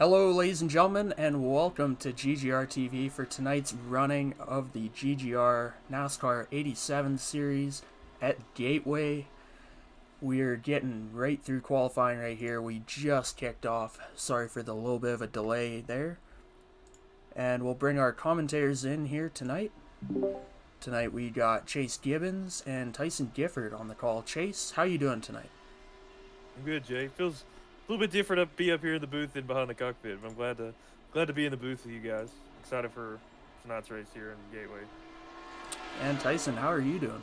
Hello, ladies and gentlemen, and welcome to GGR TV for tonight's running of the GGR NASCAR 87 series at Gateway. We're getting right through qualifying right here. We just kicked off. Sorry for the little bit of a delay there. And we'll bring our commentators in here tonight. Tonight we got Chase Gibbons and Tyson Gifford on the call. Chase, how you doing tonight? I'm good, Jay. Feels a little bit different to be up here in the booth than behind the cockpit, but I'm glad to be in the booth with you guys. Excited for tonight's race here in Gateway. And Tyson, how are you doing?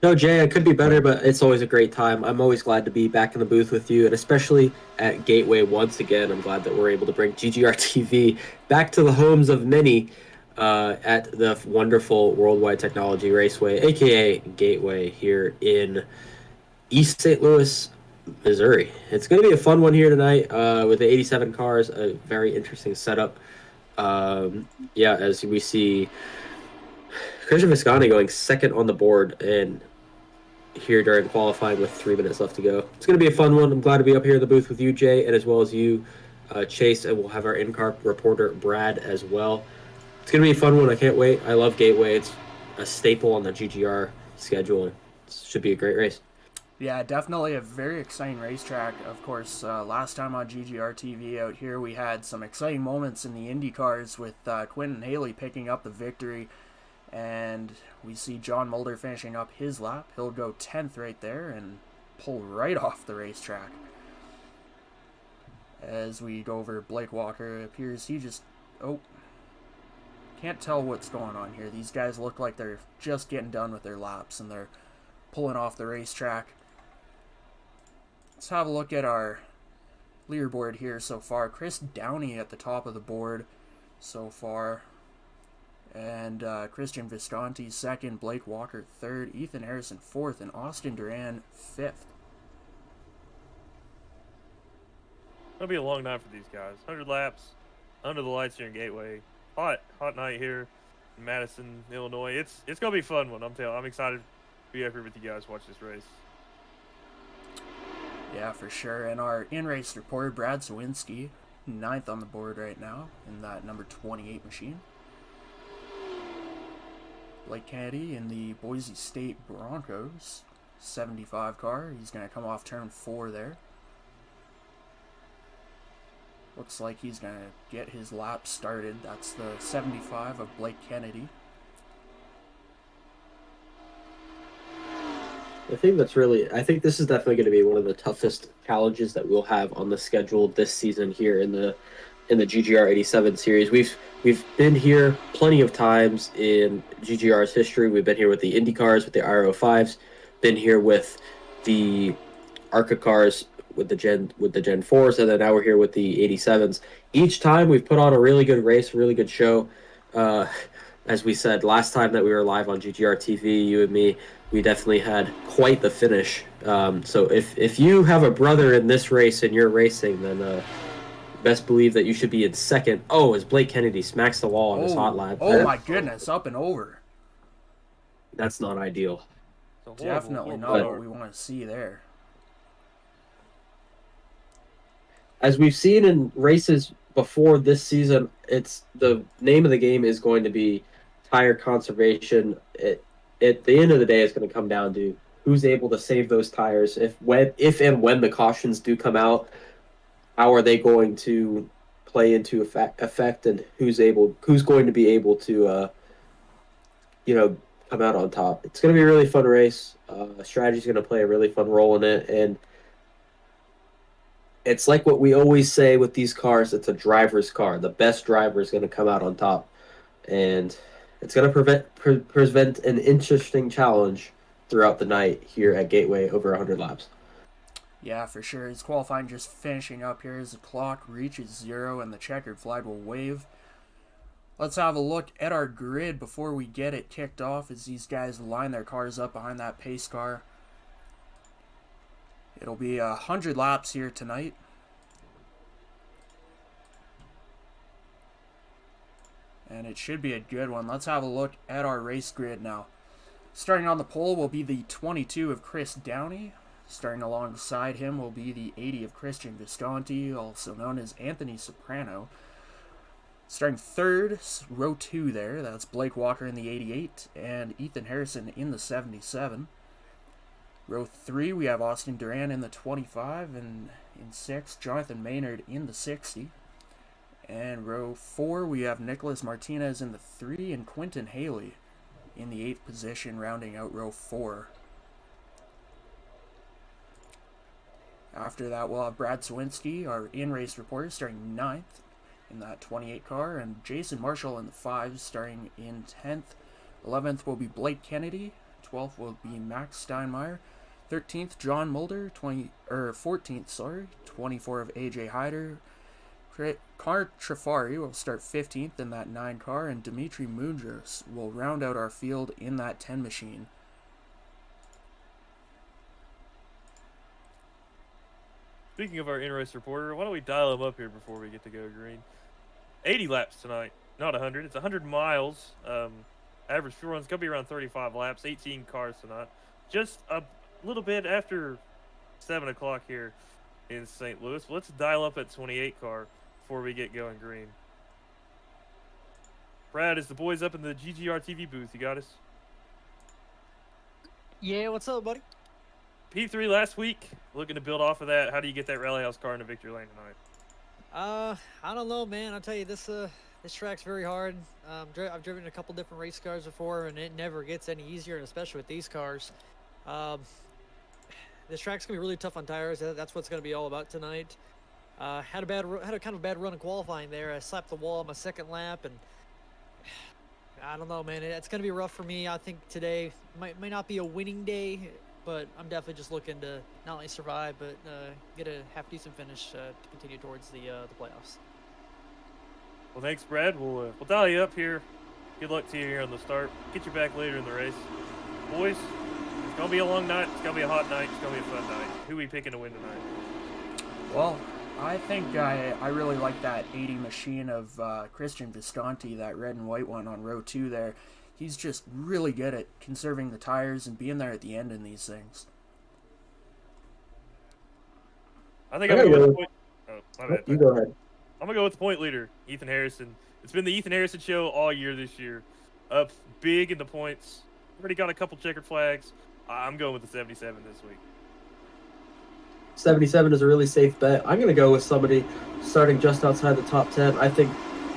No, Jay, I could be better, but it's always a great time. I'm always glad to be back in the booth with you, and especially at Gateway once again. I'm glad that we're able to bring GGR TV back to the homes of many at the wonderful Worldwide Technology Raceway, aka Gateway, here in East St. Louis, Missouri. It's going to be a fun one here tonight with the 87 cars, a very interesting setup. As we see Christian Visconti going second on the board and here during qualifying with 3 minutes left to go. It's going to be a fun one. I'm glad to be up here in the booth with you, Jay, and as well as you, Chase, and we'll have our in-car reporter, Brad, as well. It's going to be a fun one. I can't wait. I love Gateway. It's a staple on the GGR schedule. It should be a great race. Yeah, definitely a very exciting racetrack. Of course, last time on GGR TV out here, we had some exciting moments in the Indy cars with Quentin Haley picking up the victory. And we see John Mulder finishing up his lap. He'll go 10th right there and pull right off the racetrack. As we go over Blake Walker, it appears he just... can't tell what's going on here. These guys look like they're just getting done with their laps and they're pulling off the racetrack. Let's have a look at our leaderboard here so far. Chris Downey at the top of the board so far. And Christian Visconti second, Blake Walker third, Ethan Harrison fourth, and Austin Duran fifth. It'll be a long night for these guys. 100 laps under the lights here in Gateway. Hot night here in Madison, Illinois. It's gonna be a fun one. I'm excited to be up here with you guys. Watch this race. Yeah, for sure. And our in-race reporter, Brad Sawinski, 9th on the board right now in that number 28 machine. Blake Kennedy in the Boise State Broncos 75 car. He's going to come off turn 4 there. Looks like he's going to get his lap started. That's the 75 of Blake Kennedy. I think this is definitely going to be one of the toughest challenges that we'll have on the schedule this season here in the GGR 87 series. We've been here plenty of times in GGR's history. We've been here with the Indy cars, with the RO5s, been here with the ARCA cars, with the Gen 4s, and then now we're here with the 87s. Each time we've put on a really good race, a really good show. As we said last time that we were live on GGR TV, you and me, we definitely had quite the finish. So if you have a brother in this race and you're racing, then best believe that you should be in second. Oh, as Blake Kennedy smacks the wall on his hot lap. Oh my goodness, up and over. That's not ideal. Definitely not what we want to see there. As we've seen in races before this season, it's the name of the game is going to be tire conservation. At the end of the day, it's going to come down to who's able to save those tires. If and when the cautions do come out, how are they going to play into effect, and who's going to be able to come out on top. It's going to be a really fun race. Strategy's going to play a really fun role in it, and it's like what we always say with these cars. It's a driver's car. The best driver is going to come out on top, and it's going to prevent an interesting challenge throughout the night here at Gateway over 100 laps. Yeah, for sure. His qualifying just finishing up here as the clock reaches 0 and the checkered flag will wave. Let's have a look at our grid before we get it kicked off as these guys line their cars up behind that pace car. It'll be 100 laps here tonight. And it should be a good one. Let's have a look at our race grid now. Starting on the pole will be the 22 of Chris Downey. Starting alongside him will be the 80 of Christian Visconti, also known as Anthony Soprano. Starting third, row 2 there, that's Blake Walker in the 88 and Ethan Harrison in the 77. Row 3, we have Austin Duran in the 25, and in 6, Jonathan Maynard in the 60. And row 4, we have Nicholas Martinez in the 3 and Quentin Haley in the 8th position, rounding out row 4. After that, we'll have Brad Sawinski, our in-race reporter, starting 9th in that 28 car, and Jason Marshall in the 5, starting in 10th. 11th will be Blake Kennedy. 12th will be Max Steinmeier. 13th, John Mulder. 14th, 24 of AJ Hyder. Car Trafari will start 15th in that 9 car, and Dimitri Mundros will round out our field in that 10 machine. Speaking of our in-race reporter, why don't we dial him up here before we get to go green? 80 laps tonight, not 100. It's 100 miles. Average fuel run's going to be around 35 laps, 18 cars tonight. Just a little bit after 7 o'clock here in St. Louis. Let's dial up at 28 car before we get going green. Brad, is the boys up in the GGR TV booth? You got us? Yeah, what's up, buddy? P3 last week, looking to build off of that. How do you get that Rally House car into victory lane tonight? I don't know, man. I'll tell you, this track's very hard. I've driven a couple different race cars before, and it never gets any easier, and especially with these cars. This track's gonna be really tough on tires. That's what's gonna be all about tonight. Had a kind of bad run in qualifying there. I slapped the wall on my second lap, and I don't know, man. It's gonna be rough for me. I think today might not be a winning day, but I'm definitely just looking to not only survive, but get a half-decent finish to continue towards the playoffs. Well, thanks, Brad. We'll dial you up here. Good luck to you here on the start. Get you back later in the race. Boys, it's going to be a long night. It's going to be a hot night. It's going to be a fun night. Who are we picking to win tonight? Well, I think I really like that 80 machine of Christian Visconti, that red and white one on row 2 there. He's just really good at conserving the tires and being there at the end in these things. I think I'm going with the point. Oh, my bad. You go ahead. I'm going to go with the point leader, Ethan Harrison. It's been the Ethan Harrison show all year this year. Up big in the points. Already got a couple checkered flags. I'm going with the 77 this week. 77 is a really safe bet. I'm going to go with somebody starting just outside the top 10. I think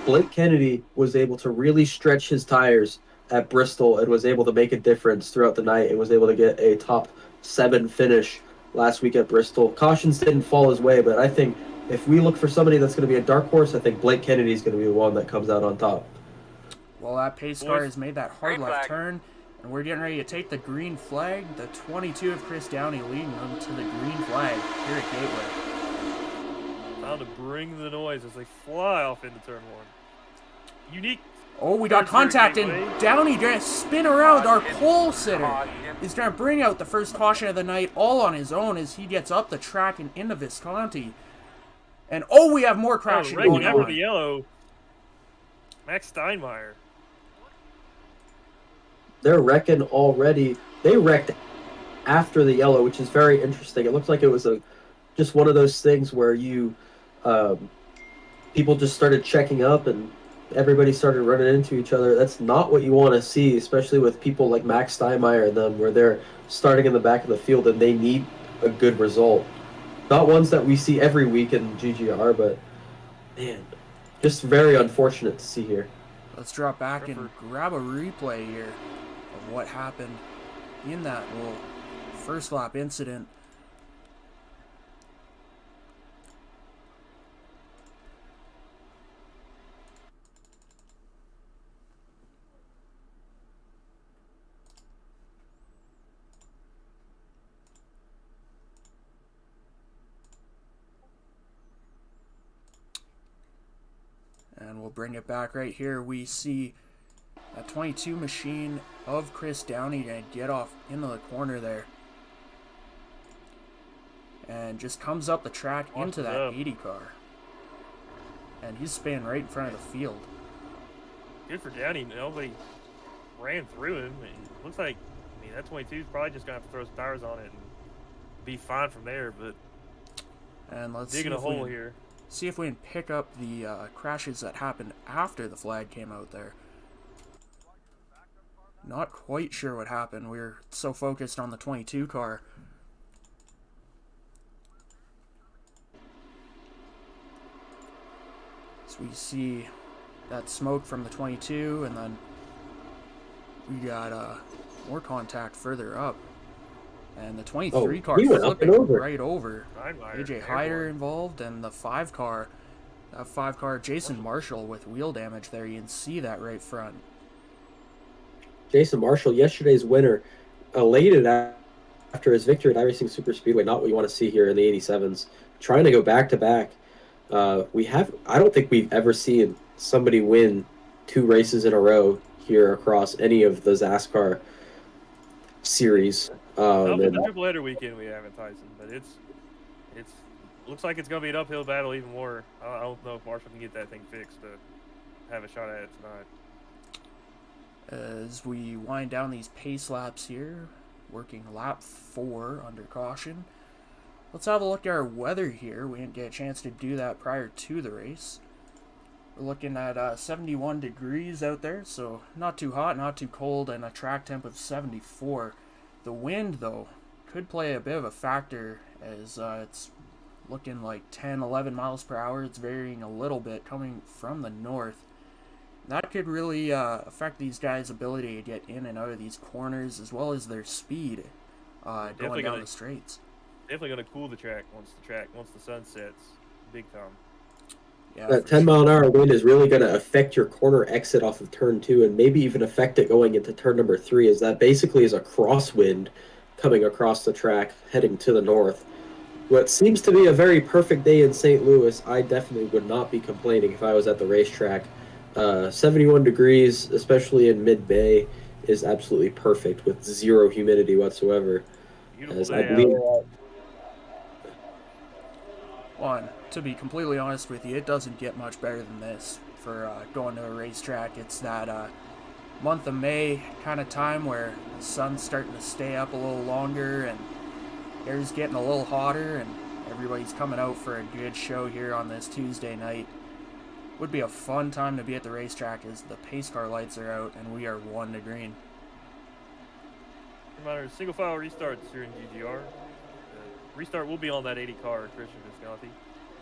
Blake Kennedy was able to really stretch his tires at Bristol and was able to make a difference throughout the night and was able to get a top 7 finish last week at Bristol. Cautions didn't fall his way, but I think if we look for somebody that's going to be a dark horse, I think Blake Kennedy is going to be the one that comes out on top. Well, that pace car has made that hard left turn, and we're getting ready to take the green flag. The 22 of Chris Downey leading them to the green flag here at Gateway. Time to bring the noise as they fly off into turn 1. Unique. Oh, we got contact, and Downey going to spin around. Our pole sitter is going to bring out the first caution of the night all on his own as he gets up the track and into Visconti. And we have more crashing going after on. the yellow. Max Steinmeier. They're wrecking already. They wrecked after the yellow, which is very interesting. It looked like it was just one of those things where people just started checking up and everybody started running into each other. That's not what you want to see, especially with people like Max Steinmeier and them, where they're starting in the back of the field and they need a good result. Not ones that we see every week in GGR, but man, just very unfortunate to see here. Let's drop back and grab a replay here. what happened in that little first lap incident. And we'll bring it back right here. We see a 22 machine of Chris Downey and get off into the corner there. And just comes up the track into that 80 car. And he's spinning right in front of the field. Good for Downey. Nobody ran through him. It looks like, I mean, that 22 is probably just going to have to throw some tires on it and be fine from there. But and let's digging a hole here. See if we can pick up the crashes that happened after the flag came out there. Not quite sure what happened. We were so focused on the 22 car. So we see that smoke from the 22, and then we got more contact further up. And the 23 car flipping right over. AJ Hyder involved, and the 5 car, that 5 car, Jason Marshall with wheel damage there. You can see that right front. Jason Marshall, yesterday's winner, elated after his victory at iRacing Super Speedway. Not what you want to see here in the 87s. Trying to go back to back. I don't think we've ever seen somebody win 2 races in a row here across any of the NASCAR series. Not for the triple header weekend we haven't, Tyson, but it's looks like it's gonna be an uphill battle even more. I don't know if Marshall can get that thing fixed to have a shot at it tonight. As we wind down these pace laps here, working lap 4 under caution. Let's have a look at our weather here. We didn't get a chance to do that prior to the race. We're looking at 71 degrees out there, so not too hot, not too cold, and a track temp of 74. The wind, though, could play a bit of a factor as it's looking like 10, 11 miles per hour. It's varying a little bit coming from the north. That could really affect these guys' ability to get in and out of these corners, as well as their speed going down the straights. Definitely going to cool the track once the sun sets, big time. Yeah, that 10-mile-an-hour wind is really going to affect your corner exit off of turn 2, and maybe even affect it going into turn number 3, as that basically is a crosswind coming across the track heading to the north. What seems to be a very perfect day in St. Louis, I definitely would not be complaining if I was at the racetrack. 71 degrees, especially in mid-Bay, is absolutely perfect with 0 humidity whatsoever. Beautiful day out. Well, to be completely honest with you, it doesn't get much better than this for going to a racetrack. It's that month of May kind of time where the sun's starting to stay up a little longer and air's getting a little hotter, and everybody's coming out for a good show here on this Tuesday night. Would be a fun time to be at the racetrack as the pace car lights are out and we are 1 to green. Reminder, single file restarts here in GGR. Restart will be on that 80 car, Christian Visconti.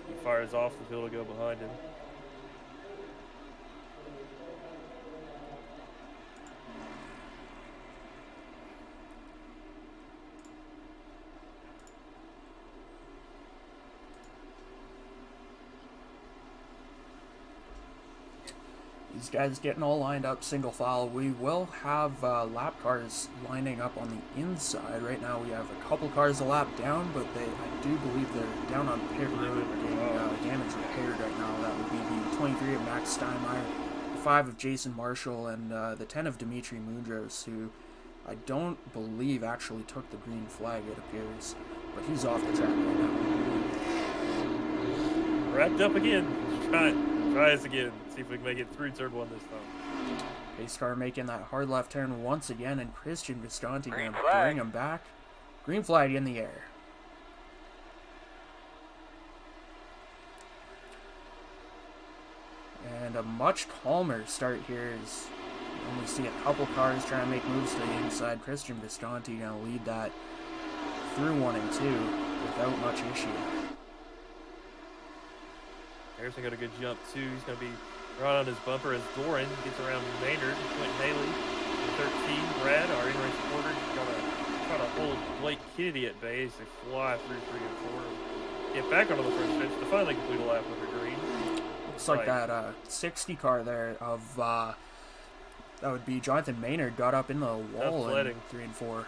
He fires off, the field will go behind him. These guys getting all lined up single file. We will have lap cars lining up on the inside. Right now we have a couple cars a lap down, but I do believe they're down on pit road getting damage repaired right now. That would be the 23 of Max Steinmeier, the 5 of Jason Marshall, and the 10 of Dimitri Mundros, who I don't believe actually took the green flag, it appears. But he's off the track right now. Wrapped up again. Try this again. See if we can make it through turn 1 this time. Pace car making that hard left turn once again, and Christian Visconti going to bring him back. Green flag in the air. And a much calmer start here as you only see a couple cars trying to make moves to the inside. Christian Visconti going to lead that through 1 and 2 without much issue. Harrison got a good jump too. He's going to be right on his bumper as Doran gets around Maynard. Quentin Haley 13, Brad, our in-race reporter, gonna try to hold Blake Kennedy at bay as they fly through 3 and 4. Get back onto the front stretch to finally complete a lap with a green. Looks like that 60 car there of that would be Jonathan Maynard got up in the wall in 3 and 4.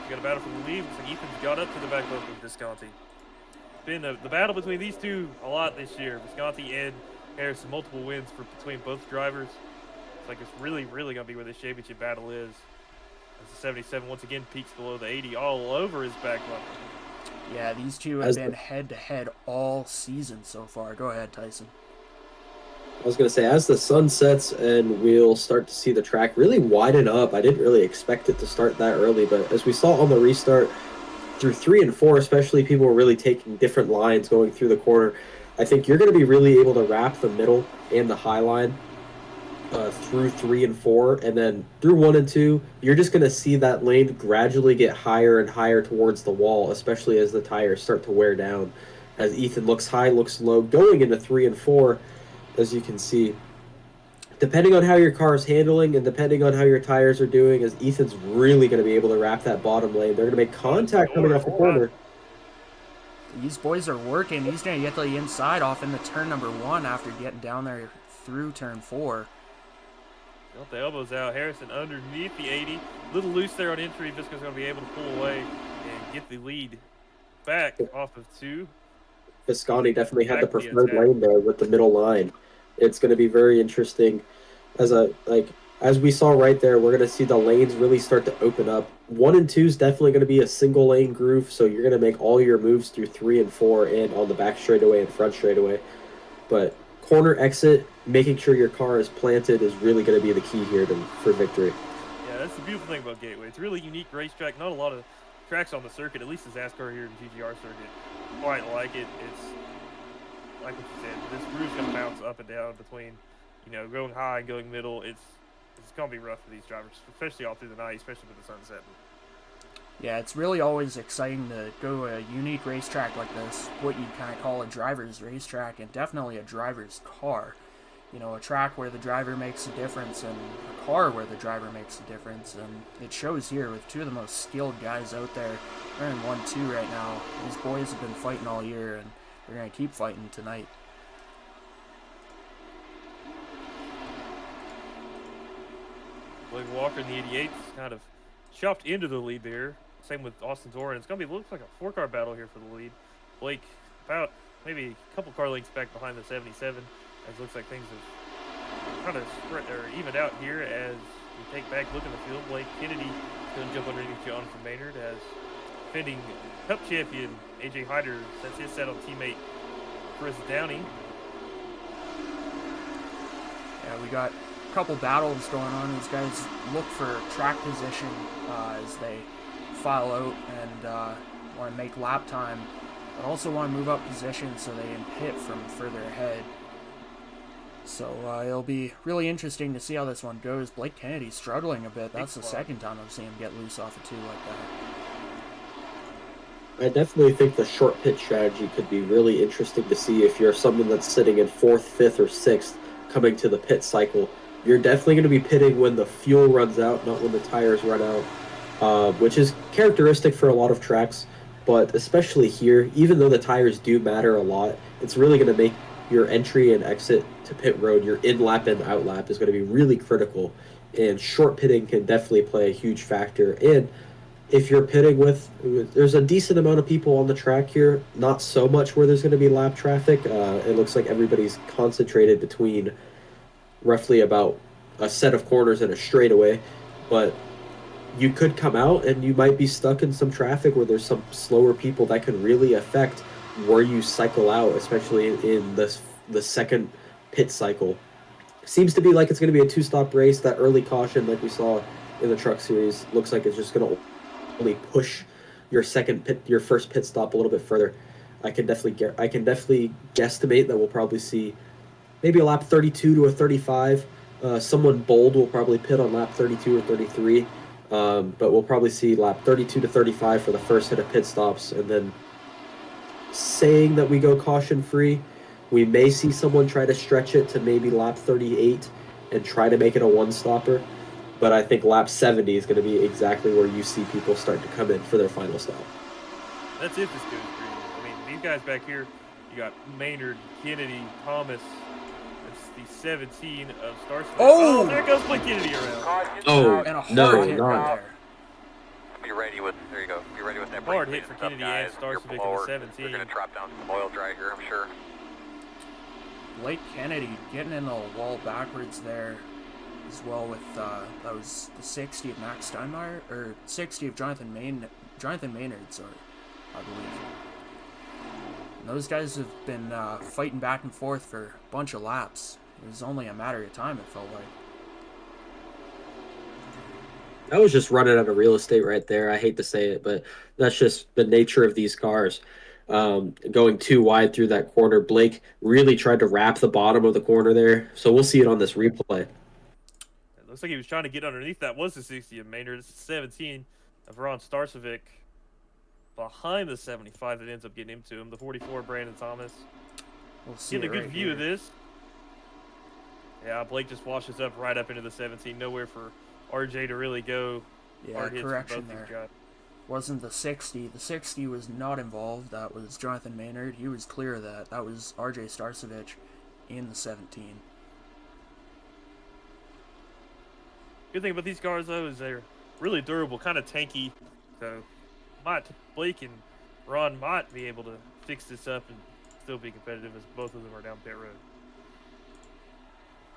Got a battle for the lead. Looks like Ethan's got up to the back of Visconti. Been the battle between these two a lot this year. Visconti and Harrison, multiple wins between both drivers. It's like it's really going to be where this championship battle is. As the 77 once again peaks below the 80 all over his back bumper. Yeah, these two have been head-to-head all season so far. Go ahead, Tyson. I was going to say, as the sun sets and we'll start to see the track really widen up, I didn't really expect it to start that early, but as we saw on the restart, through 3 and 4 especially, people were really taking different lines going through the corner. I think you're going to be really able to wrap the middle and the high line through 3 and 4, and then through 1 and 2, you're just going to see that lane gradually get higher and higher towards the wall, especially as the tires start to wear down. As Ethan looks high, looks low, going into 3 and 4, as you can see. Depending on how your car is handling and depending on how your tires are doing, as Ethan's really going to be able to wrap that bottom lane. They're going to make contact coming off the corner. These boys are working. He's going to get to the inside off into turn number 1 after getting down there through turn 4. Got the elbows out. Harrison underneath the 80. A little loose there on entry. Visco's going to be able to pull away and get the lead back off of 2. Visconti definitely had the preferred lane there with the middle line. It's going to be very interesting. As we saw right there, we're going to see the lanes really start to open up. 1 and 2 is definitely going to be a single lane groove, so you're going to make all your moves through 3 and 4 and on the back straightaway and front straightaway. But corner exit, making sure your car is planted is really going to be the key here for victory. Yeah, that's the beautiful thing about Gateway. It's a really unique racetrack. Not a lot of tracks on the circuit, at least the NASCAR here in the GGR circuit, quite like it. It's like what you said, this groove's going to bounce up and down between, going high and going middle. It's going to be rough for these drivers, especially all through the night, especially with the sun setting. Yeah, it's really always exciting to go a unique racetrack like this, what you'd kind of call a driver's racetrack, and definitely a driver's car. A track where the driver makes a difference and a car where the driver makes a difference, and it shows here with 2 of the most skilled guys out there. They're in 1-2 right now. These boys have been fighting all year, and they're going to keep fighting tonight. Blake Walker in the 88's kind of chopped into the lead there. Same with Austin Doran. It's going to looks like a 4-car battle here for the lead. Blake about maybe a couple car lengths back behind the 77. As it looks like things have kind of spread or evened out here as we take back look at the field. Blake Kennedy is going to jump underneath Jonathan Maynard as defending Cup champion AJ Hyder sets his set on teammate Chris Downey. Yeah, we got a couple battles going on. These guys look for track position as they file out and want to make lap time, but also want to move up position so they can pit from further ahead. So it'll be really interesting to see how this one goes. Blake Kennedy's struggling a bit. That's the second time I've seen him get loose off a 2 like that. I definitely think the short pit strategy could be really interesting to see if you're someone that's sitting in 4th, 5th, or 6th coming to the pit cycle. You're definitely going to be pitting when the fuel runs out, not when the tires run out, which is characteristic for a lot of tracks. But especially here, even though the tires do matter a lot, it's really going to make your entry and exit to pit road, your in-lap and out-lap is going to be really critical. And short pitting can definitely play a huge factor. And if you're pitting there's a decent amount of people on the track here, not so much where there's going to be lap traffic. It looks like everybody's concentrated between roughly about a set of corners and a straightaway. But you could come out and you might be stuck in some traffic where there's some slower people that could really affect where you cycle out, especially in the second pit cycle. Seems to be like it's going to be a 2-stop race. That early caution, like we saw in the truck series, looks like it's just going to only push your first pit stop a little bit further. I can definitely guesstimate that we'll probably see maybe a lap 32 to a 35. Someone bold will probably pit on lap 32 or 33, but we'll probably see lap 32 to 35 for the first hit of pit stops, and then saying that we go caution free, we may see someone try to stretch it to maybe lap 38 and try to make it a one-stopper. But I think lap 70 is going to be exactly where you see people start to come in for their final stop. That's if this goes green. I mean, these guys back here, you got Maynard, Kennedy, Thomas. That's the 17 of Star Smith. Oh! There goes Blake Kennedy around. Oh, And a hard no, hit not. right there. Be ready with, there you go. Be ready with that Hard brake hit for cleaning Kennedy stuff, and guys. Star Your Civic in the blower, 17. They're going to drop down some oil dragger, I'm sure. Blake Kennedy getting in the wall backwards there as well with, that was the 60 of Max Steinmeier, or 60 of Jonathan Maynard, sorry, I believe. And those guys have been fighting back and forth for a bunch of laps. It was only a matter of time, it felt like. That was just running out of real estate right there. I hate to say it, but that's just the nature of these cars. Going too wide through that corner, Blake really tried to wrap the bottom of the corner there. So we'll see it on this replay. It looks like he was trying to get underneath. That was the 60 of Maynard. It's the 17 of Ron Starcevic behind the 75 that ends up getting into him. The 44, Brandon Thomas. We'll see Getting a it good right view here. of this. Yeah, Blake just washes up right up into the 17. Nowhere for RJ to really go. Yeah, Hard hits for correction both these there. guys. Wasn't the 60. The 60 was not involved. That was Jonathan Maynard. He was clear of that. That was RJ Starcevic in the 17. Good thing about these cars, though, is they're really durable, kind of tanky. So, Blake and Ron might be able to fix this up and still be competitive as both of them are down pit road.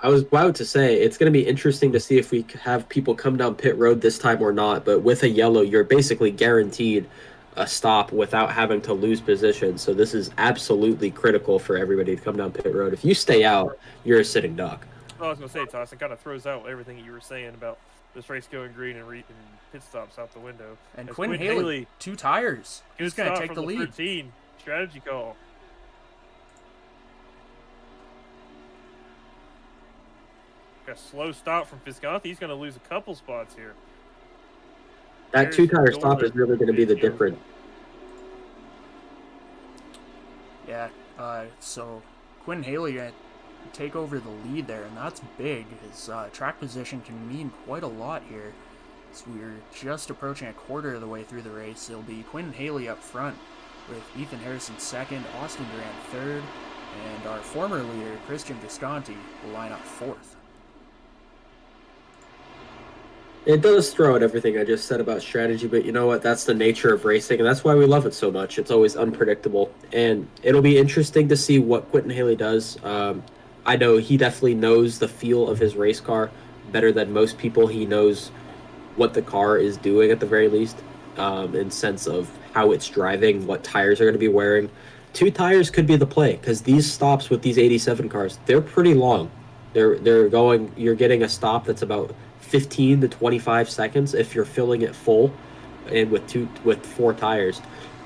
I was about to say it's going to be interesting to see if we have people come down pit road this time or not. But with a yellow, you're basically guaranteed a stop without having to lose position. So this is absolutely critical for everybody to come down pit road. If you stay out, you're a sitting duck. Well, I was going to say, Toss, it kind of throws out everything that you were saying about this race going green and pit stops out the window. And As Quinn Haley, 2 tires. He's good going to stop take from the lead. 13. Strategy call. A slow stop from Visconti. He's going to lose a couple spots here. That There's 2-tire stop Jordan. is really going to be the Video. difference. Yeah, so Quinn Haley going to take over the lead there, and that's big. His track position can mean quite a lot here. So we're just approaching a quarter of the way through the race. It'll be Quinn Haley up front with Ethan Harrison second, Austin Durant third, and our former leader, Christian Visconti, will line up fourth. It does throw out everything I just said about strategy, but you know what? That's the nature of racing, and that's why we love it so much. It's always unpredictable, and it'll be interesting to see what Quentin Haley does. I know he definitely knows the feel of his race car better than most people. He knows what the car is doing at the very least, in sense of how it's driving, what tires are going to be wearing. 2 tires could be the play because these stops with these 87 cars, they're pretty long. They're going. You're getting a stop that's about 15 to 25 seconds if you're filling it full, and with 4 tires.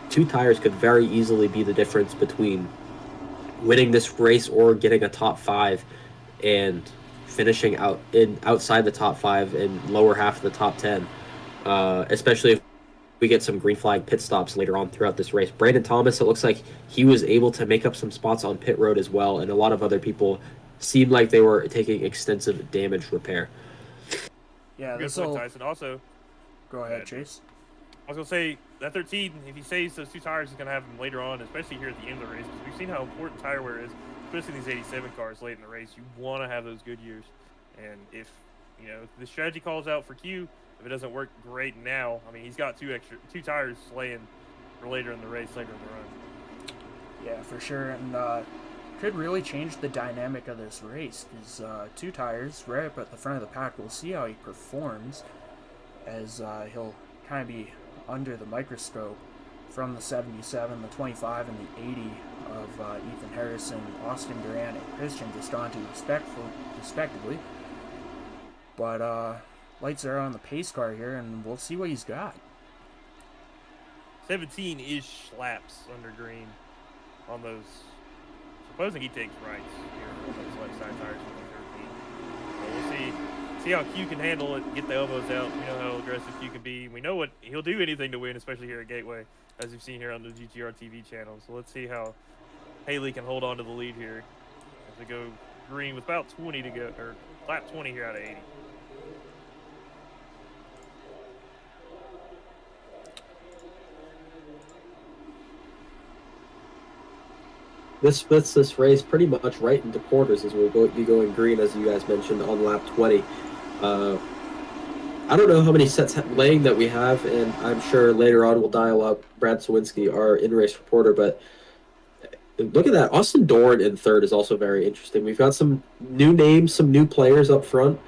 2 tires could very easily be the difference between winning this race or getting a top 5 and finishing outside the top 5 and lower half of the top 10, especially if we get some green flag pit stops later on throughout this race. Brandon Thomas, it looks like he was able to make up some spots on pit road as well, and a lot of other people seemed like they were taking extensive damage repair. Yeah, Good this point, will... Tyson. Also, Go ahead, Chase. I was going to say, that 13, if he saves those 2 tires, he's going to have them later on, especially here at the end of the race, because we've seen how important tire wear is, especially in these 87 cars late in the race. You want to have those good years. And if, the strategy calls out for Q, if it doesn't work great now, I mean, he's got 2 tires laying for later in the race, later in the run. Yeah, for sure, and could really change the dynamic of this race, because 2 tires right up at the front of the pack. We'll see how he performs, as he'll kind of be under the microscope from the 77, the 25, and the 80 of Ethan Harrison, Austin Durant, and Christian Visconti, respectively. But lights are on the pace car here, and we'll see what he's got. 17 is Schlaps under green on those. Supposing he takes rights here on those left side tires for the 13. So we'll see how Q can handle it, get the elbows out. We know how aggressive Q can be. We know what he'll do anything to win, especially here at Gateway, as you've seen here on the GGR TV channel. So let's see how Haley can hold on to the lead here as we go green with about 20 to go, or lap 20 here out of 80. This splits this race pretty much right into quarters as we'll be going green, as you guys mentioned, on lap 20. I don't know how many sets laying that we have, and I'm sure later on we'll dial up Brad Sawinski, our in-race reporter, but look at that. Austin Dorn in third is also very interesting. We've got some new names, some new players up front.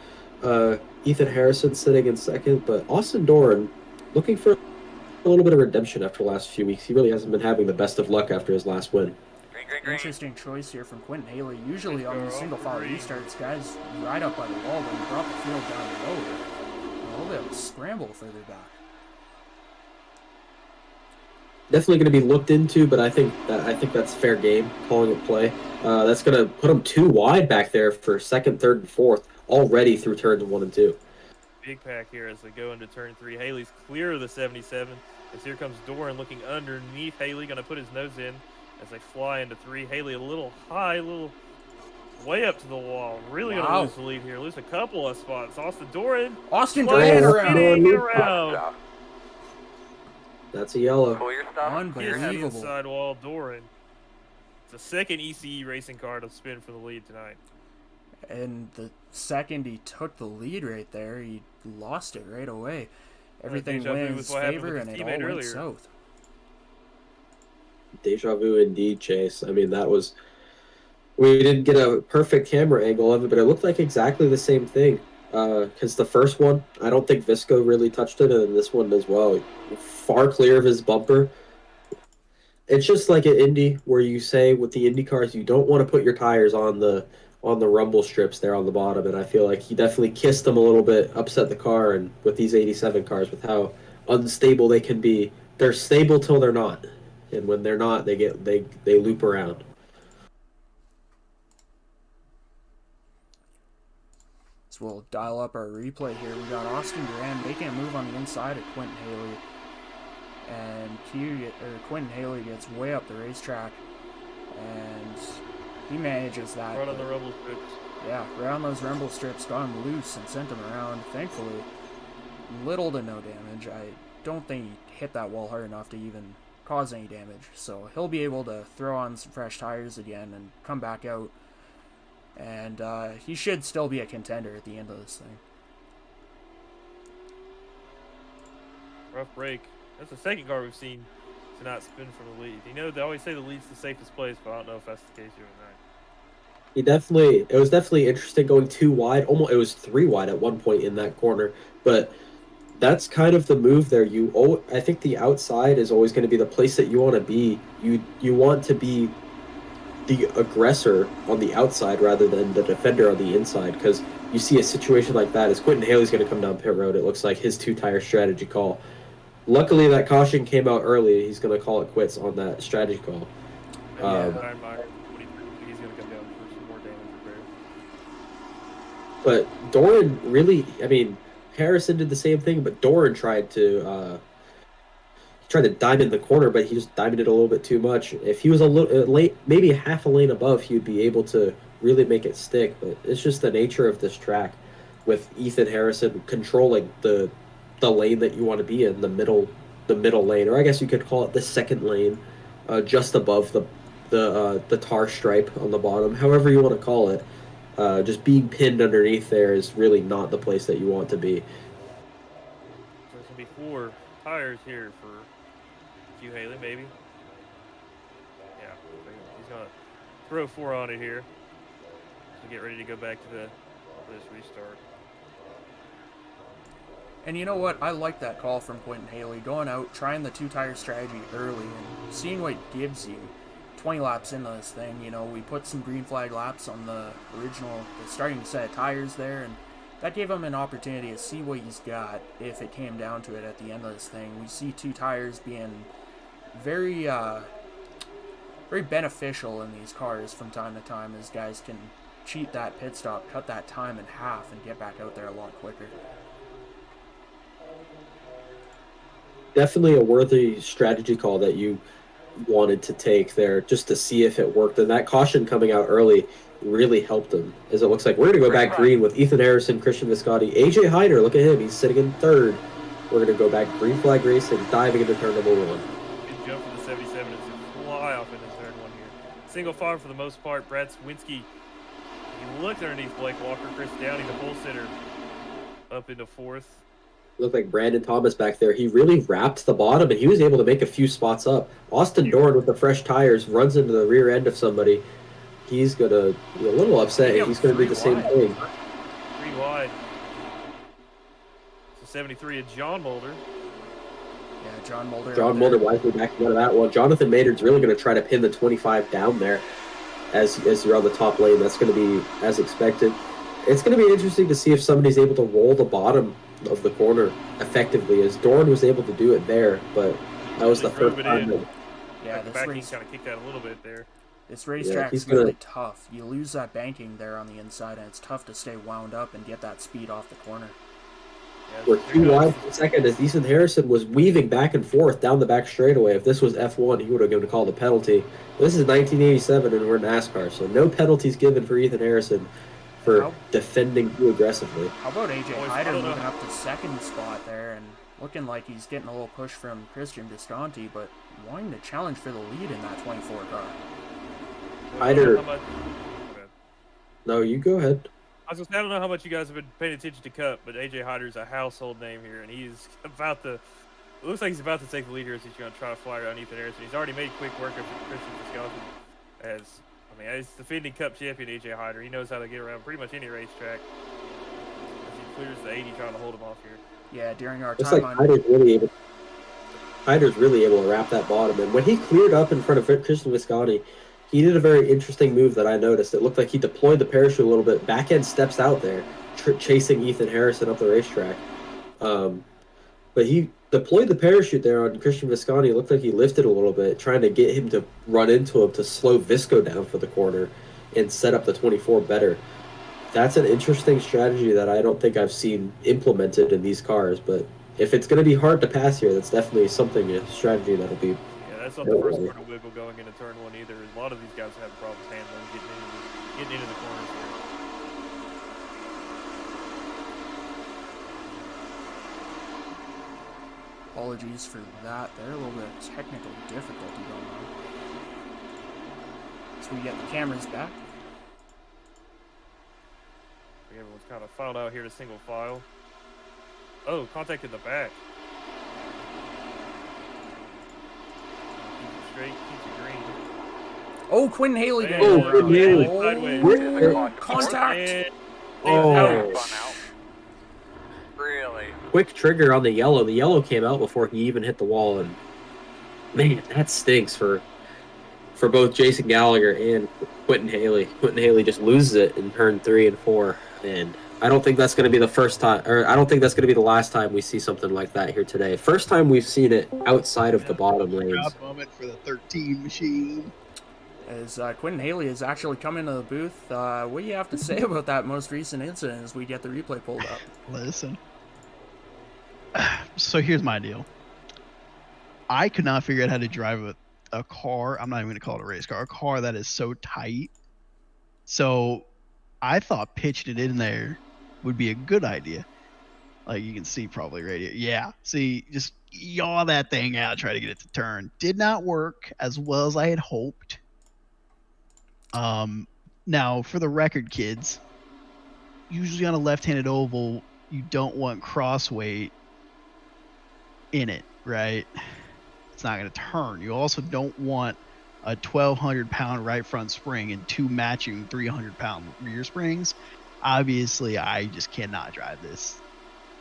Ethan Harrison sitting in second, but Austin Dorn looking for a little bit of redemption after the last few weeks. He really hasn't been having the best of luck after his last win. Interesting choice here from Quentin Haley. Usually on these Go, single file green. restarts, guys ride up by the wall, but he brought the field down lower. A little bit of a scramble further back. Definitely going to be looked into, but I think that's fair game, calling it play. That's going to put him too wide back there for second, third, and fourth, already through turns 1 and 2. Big pack here as they go into turn 3. Haley's clear of the 77. As here comes Doran looking underneath Haley, going to put his nose in as they fly into 3. Haley a little high, a little way up to the wall. Really going to lose the lead here. Lose a couple of spots. Austin Doran. Austin flying, Doran spinning around. around. That's a yellow. Pull your stuff. He is the Unbelievable. inside wall, Doran. It's the second ECE racing car to spin for the lead tonight. And the second he took the lead right there, he lost it right away. Everything deja vu went in with his what happened favor, with and his it all teammate went earlier. south. Deja vu indeed, Chase. I mean, that was... We didn't get a perfect camera angle of it, but it looked like exactly the same thing. Because the first one, I don't think Visco really touched it, and this one as well. Far clear of his bumper. It's just like at Indy, where you say with the Indy cars, you don't want to put your tires on the rumble strips there on the bottom, and I feel like he definitely kissed them a little bit, upset the car, and with these 87 cars, with how unstable they can be, they're stable till they're not, and when they're not, they loop around. So we'll dial up our replay here. We got Austin Duran making a move on the inside of Quentin Haley. And Quentin Haley gets way up the racetrack. And he manages that. Right on the rumble strips. Yeah, right on those rumble strips, got him loose and sent him around. Thankfully, little to no damage. I don't think he hit that wall hard enough to even cause any damage. So he'll be able to throw on some fresh tires again and come back out. And he should still be a contender at the end of this thing. Rough break. That's the second car we've seen to not spin for the lead. You know, they always say the lead's the safest place, but I don't know if that's the case here tonight. It was definitely interesting going too wide. Almost, it was 3 wide at one point in that corner, but that's kind of the move there. I think the outside is always going to be the place that you want to be. You want to be the aggressor on the outside rather than the defender on the inside, because you see a situation like that as Quentin Haley's going to come down pit road. It looks like his 2-tire strategy call. Luckily, that caution came out early. He's going to call it quits on that strategy call. Iron Meyer, he's going to come down for some more damage repair. But Doran really, I mean, Harrison did the same thing, but Doran tried to diamond the corner, but he just diamonded it a little bit too much. If he was a little late, maybe half a lane above, he'd be able to really make it stick. But it's just the nature of this track, with Ethan Harrison controlling the lane that you want to be in, the middle lane, or I guess you could call it the second lane, just above the tar stripe on the bottom, however you want to call it. Just being pinned underneath there is really not the place that you want to be. So it's going to be 4 tires here for Q Haley, maybe. Yeah, he's going to throw 4 on it here to get ready to go back to this restart. And you know what? I like that call from Quentin Haley, going out, trying the 2-tire strategy early, and seeing what it gives you. 20 laps into this thing, you know, we put some green flag laps on the starting set of tires there, and that gave him an opportunity to see what he's got if it came down to it at the end of this thing. We see 2 tires being very beneficial in these cars from time to time, as guys can cheat that pit stop, cut that time in half, and get back out there a lot quicker. Definitely a worthy strategy call that you wanted to take there just to see if it worked. And that caution coming out early really helped him, as it looks like we're going to go back green with Ethan Harrison, Christian Viscotti, AJ Hyder. Look at him. He's sitting in third. We're going to go back green flag racing, diving into turn number 1. Good jump for the 77 as he fly off in his turn 1 here. Single file for the most part. Brad Swinski, he looked underneath Blake Walker. Chris Downey, the pole sitter, up into 4th. Looked like Brandon Thomas back there. He really wrapped the bottom, and he was able to make a few spots up. Austin Dorn with the fresh tires runs into the rear end of somebody. He's going to be a little upset. He's going to do the same thing. 3 wide. So 73 of John Mulder. Yeah, John Mulder. John Mulder wisely backing out of that one. Jonathan Maynard's really going to try to pin the 25 down there as you're on the top lane. That's going to be as expected. It's going to be interesting to see if somebody's able to roll the bottom of the corner effectively, as Dorn was able to do it there, but that was the first time. Yeah, this race kind of kicked out a little bit there. This racetrack's really tough. You lose that banking there on the inside, and it's tough to stay wound up and get that speed off the corner. Yeah, we're 2 wide for the second as Ethan Harrison was weaving back and forth down the back straightaway. If this was F1, he would have given a call the penalty. This is 1987, and we're NASCAR, so no penalties given for Ethan Harrison for defending too aggressively. How about AJ Hyder moving up to second spot there and looking like he's getting a little push from Christian Visconti, but wanting to challenge for the lead in that 24 car. Hyder. No, you go ahead. I was just, I don't know how much you guys have been paying attention to Cup, but AJ Hyder's a household name here, and he's about to. It looks like he's about to take the lead here as he's going to try to fly around Ethan Harrison. He's already made quick work of Christian Visconti as defending Cup champion AJ Hyder. He knows how to get around pretty much any racetrack as he clears the 80 trying to hold him off here. Yeah, during our Looks time like on... Hyder's really able to wrap that bottom. And when he cleared up in front of Christian Visconti, he did a very interesting move that I noticed. It looked like he deployed the parachute a little bit. Back end steps out there, chasing Ethan Harrison up the racetrack. But he deployed the parachute there on Christian Visconti. It looked like he lifted a little bit, trying to get him to run into him to slow Visco down for the corner and set up the 24 better. That's an interesting strategy that I don't think I've seen implemented in these cars. But if it's going to be hard to pass here, that's definitely a strategy that'll be. Yeah, that's not the first part of wiggle going into turn 1 either. A lot of these guys have problems handling getting into the corners here. Apologies for that. They're a little bit of technical difficulty going on. So we get the cameras back. Everyone's kind of filed out here to single file. Oh, contact in the back. Keep it straight, keep it green. Oh, Quinn Haley. Quinn Haley. Sideways. Contact. Really? Quick trigger on the yellow. The yellow came out before he even hit the wall, and man, that stinks for both Jason Gallagher and Quentin Haley. Quentin Haley just loses it in turn 3 and 4, and I don't think that's going to be the first time, or I don't think that's going to be the last time we see something like that here today. First time we've seen it outside of the bottom lanes. Proud moment for the 13 machine. As Quentin Haley has actually come into the booth, what do you have to say about that most recent incident as we get the replay pulled up? Listen. So here's my deal. I could not figure out how to drive a car. I'm not even going to call it a race car. A car that is so tight. So I thought pitching it in there would be a good idea. Like you can see probably right here. Yeah. See, just yaw that thing out, try to get it to turn. Did not work as well as I had hoped. Now for the record, kids, usually on a left-handed oval, you don't want crossweight in it, right? It's not going to turn. You also don't want a 1,200-pound right front spring and 2 matching 300-pound rear springs. Obviously, I just cannot drive this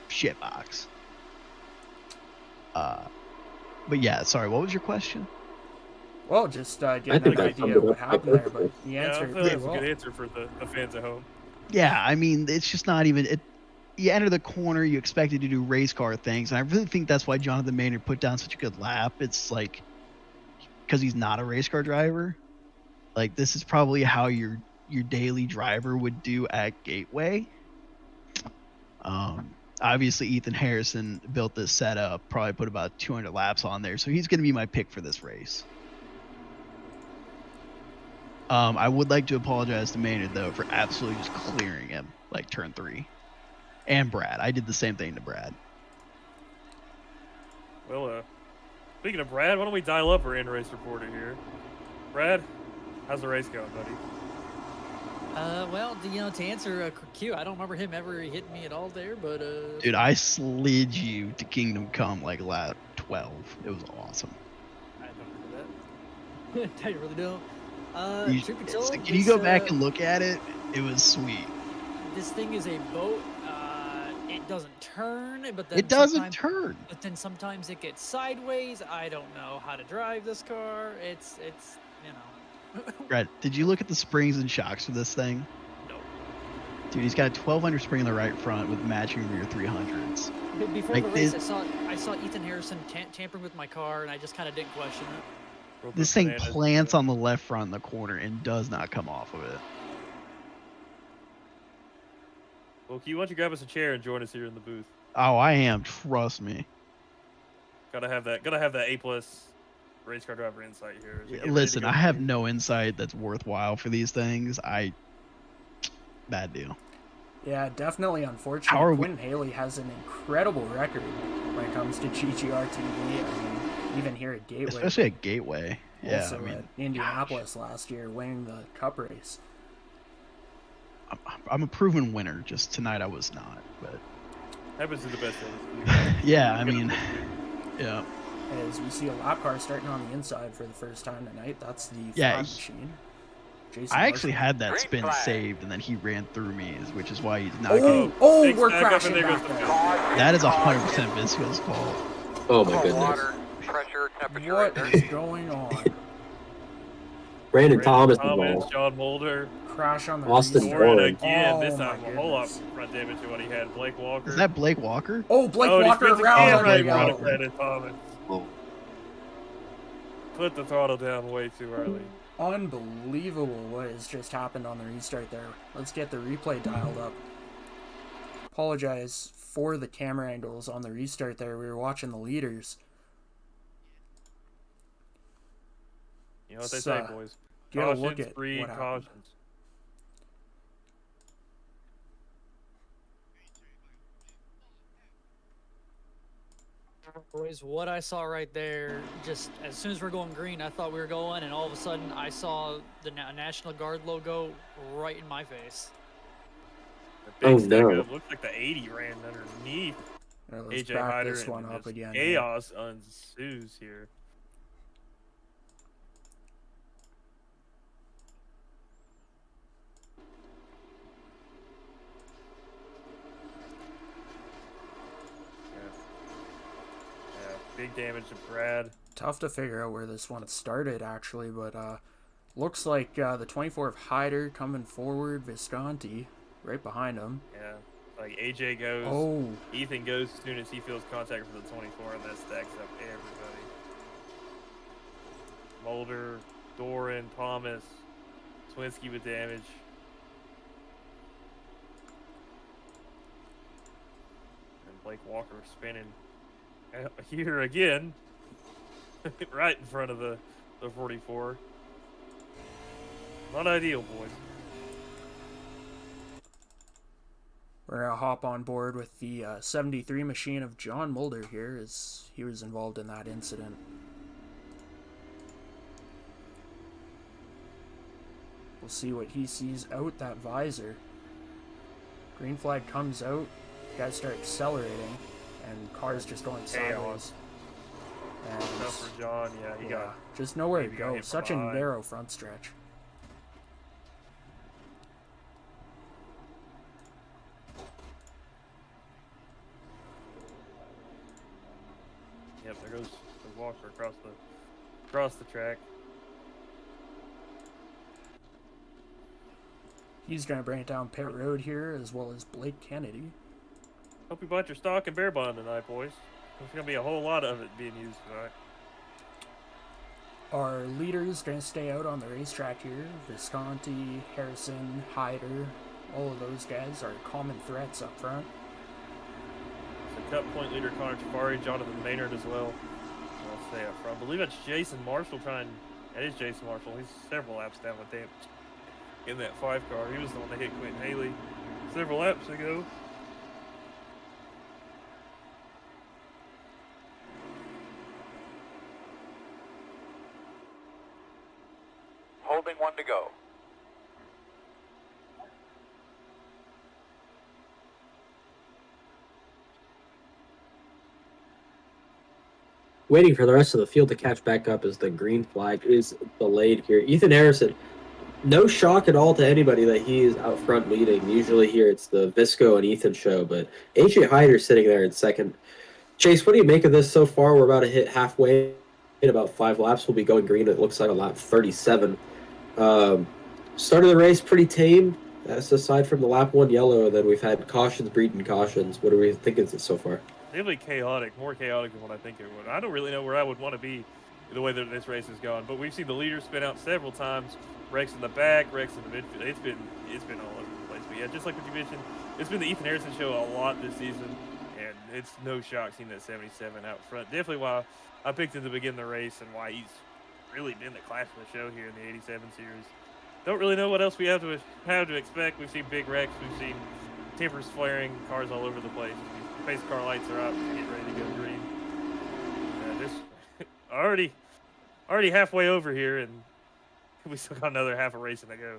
shitbox. But yeah, sorry, what was your question? Well, just getting an idea of what happened there, but the answer I feel that's a good answer for the fans at home. Yeah, I mean, it's just not even it. You enter the corner, you expect it to do race car things, and I really think that's why Jonathan Maynard put down such a good lap. It's like because he's not a race car driver. Like this is probably how your daily driver would do at Gateway. Obviously, Ethan Harrison built this setup, probably put about 200 laps on there, so he's going to be my pick for this race. I would like to apologize to Maynard though for absolutely just clearing him like turn 3, and Brad. I did the same thing to Brad. Well, speaking of Brad, why don't we dial up our in-race reporter here? Brad, how's the race going, buddy? Well, to answer Q, I don't remember him ever hitting me at all there, but Dude, I slid you to Kingdom Come like lap 12. It was awesome. I don't remember that. I really don't. Truth be told, Can you go back and look at it? It was sweet. This thing is a boat. It doesn't turn, but then It doesn't turn. But then sometimes it gets sideways. I don't know how to drive this car. It's Brett, did you look at the springs and shocks for this thing? No. Dude, he's got a 1200 spring in the right front with matching rear 300s. Before Like the race, this- I saw Ethan Harrison tampering with my car, and I just kind of didn't question it. This thing plants on the left front in the corner and does not come off of it. Well, Q, why don't you grab us a chair and join us here in the booth? Oh, I am. Trust me. Gotta have that A+ race car driver insight here. as we get ready to Listen, go I have through. no insight that's worthwhile for these things. Bad deal. Yeah, definitely How are unfortunate. we- Quinn Haley has an incredible record when it comes to GGR TV. I mean, even here at Gateway. Especially at Gateway. Yeah, Also I mean, at Indianapolis last year, winning the Cup race. I'm a proven winner. Just tonight I was not. But Happens to the best of us. yeah, I mean, yeah. As we see a lap car starting on the inside for the first time tonight. That's the Yeah, flag machine. Jason I actually Marshall. had that Green spin flag. saved, and then he ran through me, which is why he's not Oh, getting. oh, we're Big stack up, and crashing there goes back the there. field. That is 100% Visco's fault. Oh my goodness. Water, pressure, temperature. What right is there. going on? Brandon Thomas Thomas, involved. John Mulder, Crash on the Austin restart. Warren. Warren again. Oh, This my time a whole lot goodness. front damage to what he had. Blake Walker. Is that Blake Walker? Oh, Blake oh, and he Walker spins around. again on right Blake in front of Walker. Brandon Thomas. Oh. Put the throttle down way too early. Unbelievable what has just happened on the restart there. Let's get the replay dialed up. Apologize for the camera angles on the restart there. We were watching the leaders. You know what they Let's, say, boys. Get a look Cautions at breed what happened. cautions. Boys, what I saw right there, just as soon as we're going green, I thought we were going, and all of a sudden I saw the National Guard logo right in my face. The big Oh, stack no. up. Looks like the 80 ran underneath Now let's AJ back Hyder, this and one up just again. chaos ensues here. Yeah, big damage to Brad. Tough to figure out where this one started actually, but looks like the 24 of Hyder coming forward, Visconti right behind him. Yeah, like AJ goes, Oh, Ethan goes as soon as he feels contact for the 24, and that stacks up everybody. Mulder, Doran, Thomas, Swinsky with damage. And Blake Walker spinning here again, right in front of the 44. Not ideal, boys. we're gonna hop on board with the 73 machine of John Mulder here, as he was involved in that incident. We'll see what he sees out that visor. Green flag comes out, guys start accelerating, and cars just going sideways. And Tough for John, yeah, he got just nowhere to maybe got go. hit from Such a behind. narrow front stretch. Yep, there goes the Walker across the track. He's going to bring it down pit road here, as well as Blake Kennedy. Hope you bought your stock and bear bond tonight, boys. There's gonna be a whole lot of it being used tonight. Our leaders going to stay out on the racetrack here. Visconti, Harrison, Hyder, all of those guys are common threats up front. So cut point leader Connor Tafari, Jonathan Maynard as well. I'll stay up front. I believe it's Jason Marshall trying That is Jason Marshall. He's several laps down with damage in that 5 car. He was the one that hit Quentin Haley several laps ago. Holding 1 to go. Waiting for the rest of the field to catch back up as the green flag is delayed here. Ethan Harrison, no shock at all to anybody that he is out front leading. Usually here it's the Visco and Ethan show, but AJ Hyder sitting there in second. Chase, what do you make of this so far? We're about to hit halfway. In about 5 laps, we'll be going green. It looks like on lap 37. Start of the race pretty tame. That's aside from the lap 1 yellow, and then we've had cautions breeding cautions. What are we thinking so far? Definitely chaotic, more chaotic than what I think it would. I don't really know where I would want to be the way that this race is going, but we've seen the leaders spin out several times. Rex in the back, Rex in the midfield. It's been all over the place. But yeah, just like what you mentioned, it's been the Ethan Harrison show a lot this season, and it's no shock seeing that 77 out front. Definitely why I picked him to begin the race and why he's really been the class of the show here in the 87 series. Don't really know what else we have to expect. We've seen big wrecks, we've seen timbers flaring, cars all over the place. Pace car lights are up, getting ready to go green. Just already halfway over here, and we still got another half a race to go.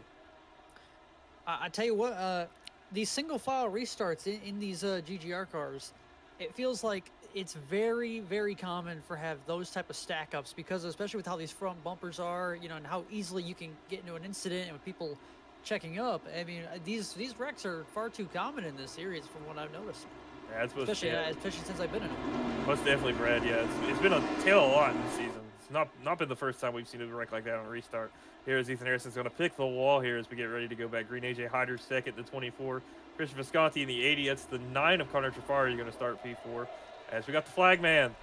I tell you what, these single file restarts in these GGR cars, it feels like it's very, very common for have those type of stack ups, because especially with how these front bumpers are, you know, and how easily you can get into an incident and with people checking up. I mean, these wrecks are far too common in this series from what I've noticed. Yeah, it's supposed especially since I've been in them. Most definitely, Brad. Yeah, it's been a tail a lot this season. It's not been the first time we've seen a wreck like that on a restart. Here is Ethan Harrison's going to pick the wall here as we get ready to go back green. AJ Hyder second to 24. Christian Visconti in the 80. That's the 9 of Connor Trafari. You're going to start P4. As we got the flag man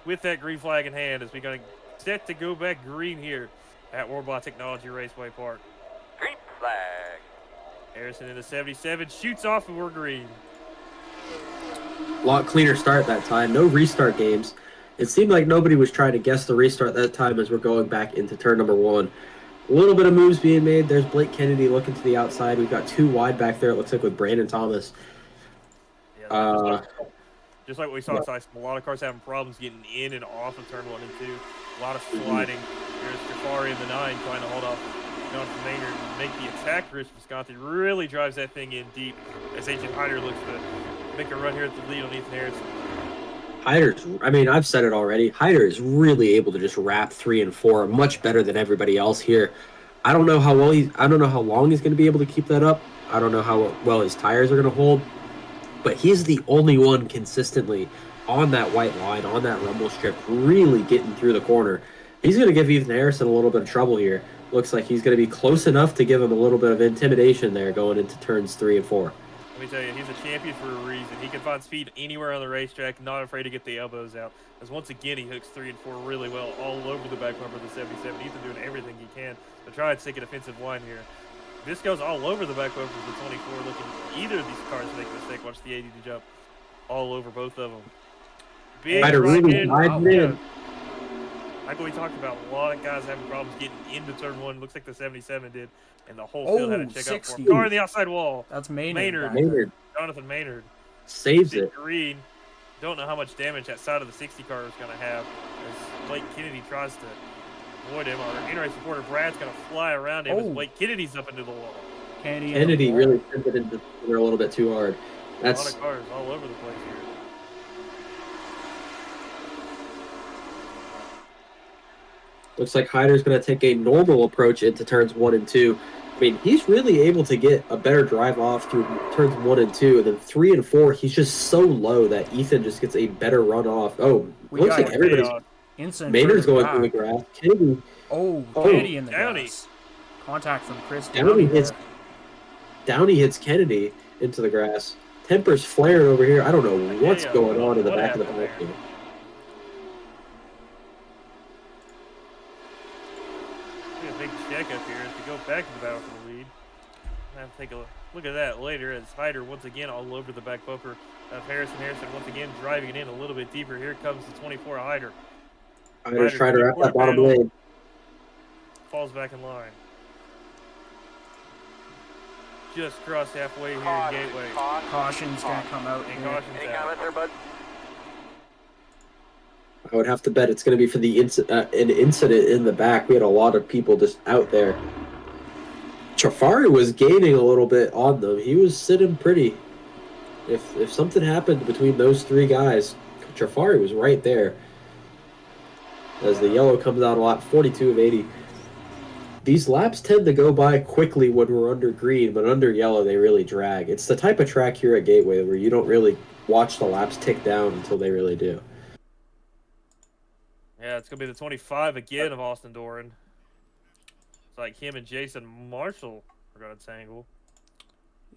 with that green flag in hand as we going to set to go back green here at Warbot Technology Raceway Park. Green flag. Harrison in the 77 shoots off and we're green. A lot cleaner start that time. No restart games. It seemed like nobody was trying to guess the restart that time as we're going back into turn number 1. A little bit of moves being made. There's Blake Kennedy looking to the outside. We've got 2 wide back there, it looks like, with Brandon Thomas. Yeah, just like we saw, a lot of cars having problems getting in and off of turn 1 and 2. A lot of sliding. There's Jafari in the 9 trying to hold off Jonathan Maynard and make the attack. Rich Visconti really drives that thing in deep as Agent Hyder looks to make a run here at the lead on Ethan Harrison. Hyder's, I mean, I've said it already. Hyder is really able to just wrap 3 and 4 much better than everybody else here. I don't know how long he's going to be able to keep that up. I don't know how well his tires are going to hold. But he's the only one consistently on that white line, on that rumble strip, really getting through the corner. He's going to give Ethan Harrison a little bit of trouble here. Looks like he's going to be close enough to give him a little bit of intimidation there going into turns 3 and 4. Let me tell you, he's a champion for a reason. He can find speed anywhere on the racetrack, not afraid to get the elbows out. As once again, he hooks 3 and 4 really well all over the back bumper of the 77. Ethan doing everything he can to try and take an offensive line here. This goes all over the back bumper of the 24, looking either of these cars to make a mistake. Watch the 80 to jump all over both of them. Big Hyder really wide in. Like we talked about, a lot of guys having problems getting into turn 1. Looks like the 77 did, and the whole field had to check 60. out for him. Car in the outside wall. That's Maynard. Jonathan Maynard. Saves it. Green. Don't know how much damage that side of the 60 car is going to have as Blake Kennedy tries to avoid him. Our in-race supporter Brad's going to fly around him as Blake Kennedy's up into the wall. Kennedy really sent it into a little bit too hard. That's a lot of cars all over the place here. Looks like Hyder's going to take a normal approach into turns 1 and 2. I mean, he's really able to get a better drive off through turns 1 and 2, and then 3 and 4, he's just so low that Ethan just gets a better run off. Oh, looks like everybody's. Maynard's going through the grass. Kennedy. Kennedy in the grass. Contact from Chris Downey hits Kennedy into the grass. Temper's flaring over here. I don't know what's going on in the back of the bike here. Big check up here as we go back to the battle for the lead. I have to take a look at that later as Hyder once again all over the back bumper of Harrison. Harrison once again driving it in a little bit deeper. Here comes the 24 Hyder. Hyder's trying to wrap that bottom lane. falls back in line. Just crossed halfway here in Gateway. Caution's gonna come out. And here. caution's Any out. comments there, bud? I would have to bet it's going to be for the an incident in the back. We had a lot of people just out there. Chafari was gaining a little bit on them. He was sitting pretty. If something happened between those three guys, Chafari was right there. As the yellow comes out a lot, 42 of 80. These laps tend to go by quickly when we're under green, but under yellow they really drag. It's the type of track here at Gateway where you don't really watch the laps tick down until they really do. Yeah, it's going to be the 25 again of Austin Doran. It's like him and Jason Marshall are going to tangle.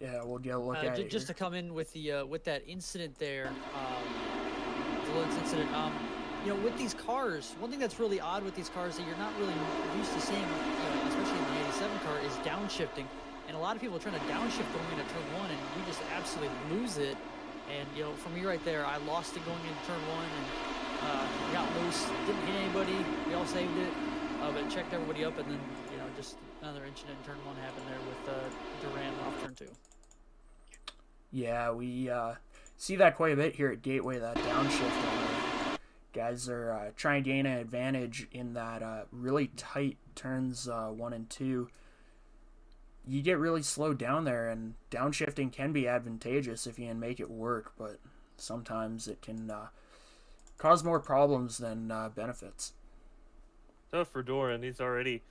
Yeah, we'll get a look at it. Just to come in with the with that incident there, the Lewis incident. You know, with these cars, one thing that's really odd with these cars that you're not really used to seeing, you know, especially in the 87 car, is downshifting. And a lot of people are trying to downshift going into turn one, and we just absolutely lose it. And you know, for me right there, I lost it going into turn one, and got loose. Didn't hit anybody. We all saved it, but it checked everybody up, and then you know, just another incident in turn one happened there with Duran off turn two. Yeah, we see that quite a bit here at Gateway, that downshift. Guys are trying to gain an advantage in that really tight turns 1 and 2. You get really slowed down there, and downshifting can be advantageous if you can make it work, but sometimes it can cause more problems than benefits. Tough for Doran. He's already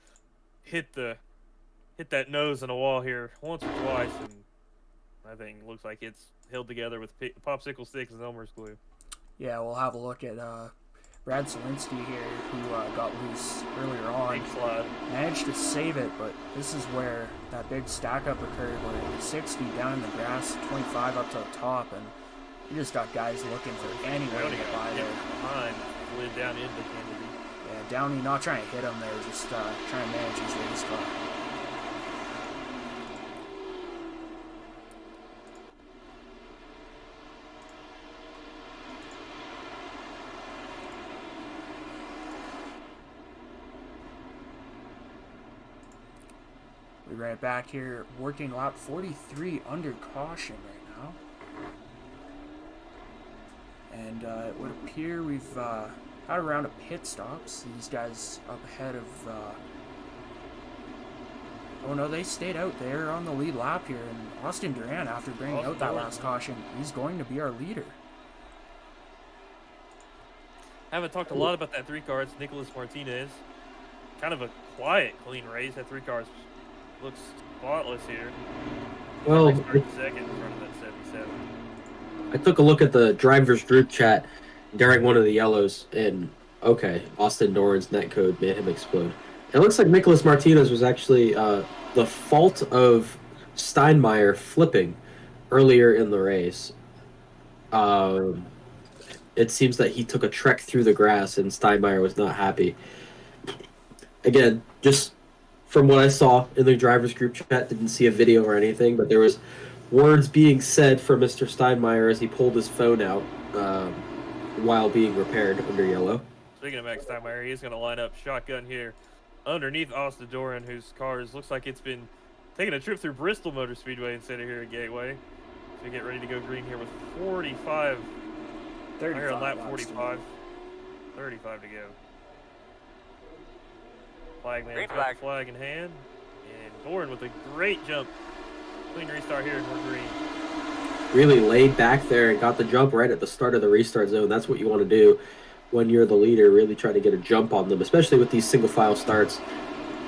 hit that nose in a wall here once or twice, and I think it looks like it's held together with popsicle sticks and Elmer's glue. Yeah, we'll have a look at Brad Selinsky here, who got loose earlier on. Big slide. Managed to save it, but this is where that big stack-up occurred, where it was 60 down in the grass, 25 up to the top, and you just got guys looking for any way to get by there. Behind, slid down into Kennedy. Yeah, Downey not trying to hit him there, just trying to manage his race car. We ran back here, working lap 43 under caution right now. And it would appear we've had a round of pit stops. These guys up ahead of... oh no, they stayed out there on the lead lap here. And Austin Duran, after bringing out that last caution, he's going to be our leader. I haven't talked a lot about that 3 car. It's Nicholas Martinez. Kind of a quiet, clean race. That 3 cars looks spotless here. Well, second in front of that 77. I took a look at the drivers group chat during one of the yellows, and okay, Austin Doran's netcode made him explode. It looks like Nicholas Martinez was actually the fault of Steinmeier flipping earlier in the race. It seems that he took a trek through the grass, and Steinmeier was not happy. Again, just from what I saw in the drivers group chat, didn't see a video or anything, but there was words being said from Mr. Steinmeier as he pulled his phone out while being repaired under yellow. Speaking of Max Steinmeier, he's going to line up shotgun here underneath Austin Doran, whose cars looks like it's been taking a trip through Bristol Motor Speedway instead of here at Gateway. So get ready to go green here with 45. 35 here on lap laps 45. 35 to go. Flagman's Green got flag. the flag in hand. And Doran with a great jump. Clean restart here and we're green. Really laid back there and got the jump right at the start of the restart zone. That's what you want to do when you're the leader, really try to get a jump on them, especially with these single file starts.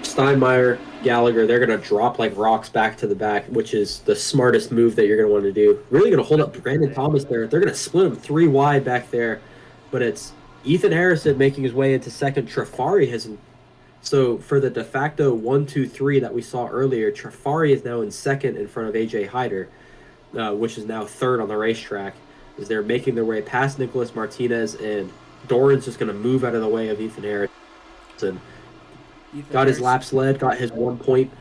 Steinmeier, Gallagher, they're going to drop like rocks back to the back, which is the smartest move that you're going to want to do. Really going to hold up Brandon Thomas there. They're going to split him 3 wide back there, but it's Ethan Harrison making his way into second. Trafari hasn't. So for the de facto 1, 2, 3 that we saw earlier, Trafari is now in second in front of AJ Hyder, which is now third on the racetrack, as they're making their way past Nicholas Martinez, and Doran's just going to move out of the way of Ethan Harrison. Got his laps led, got his 1 point.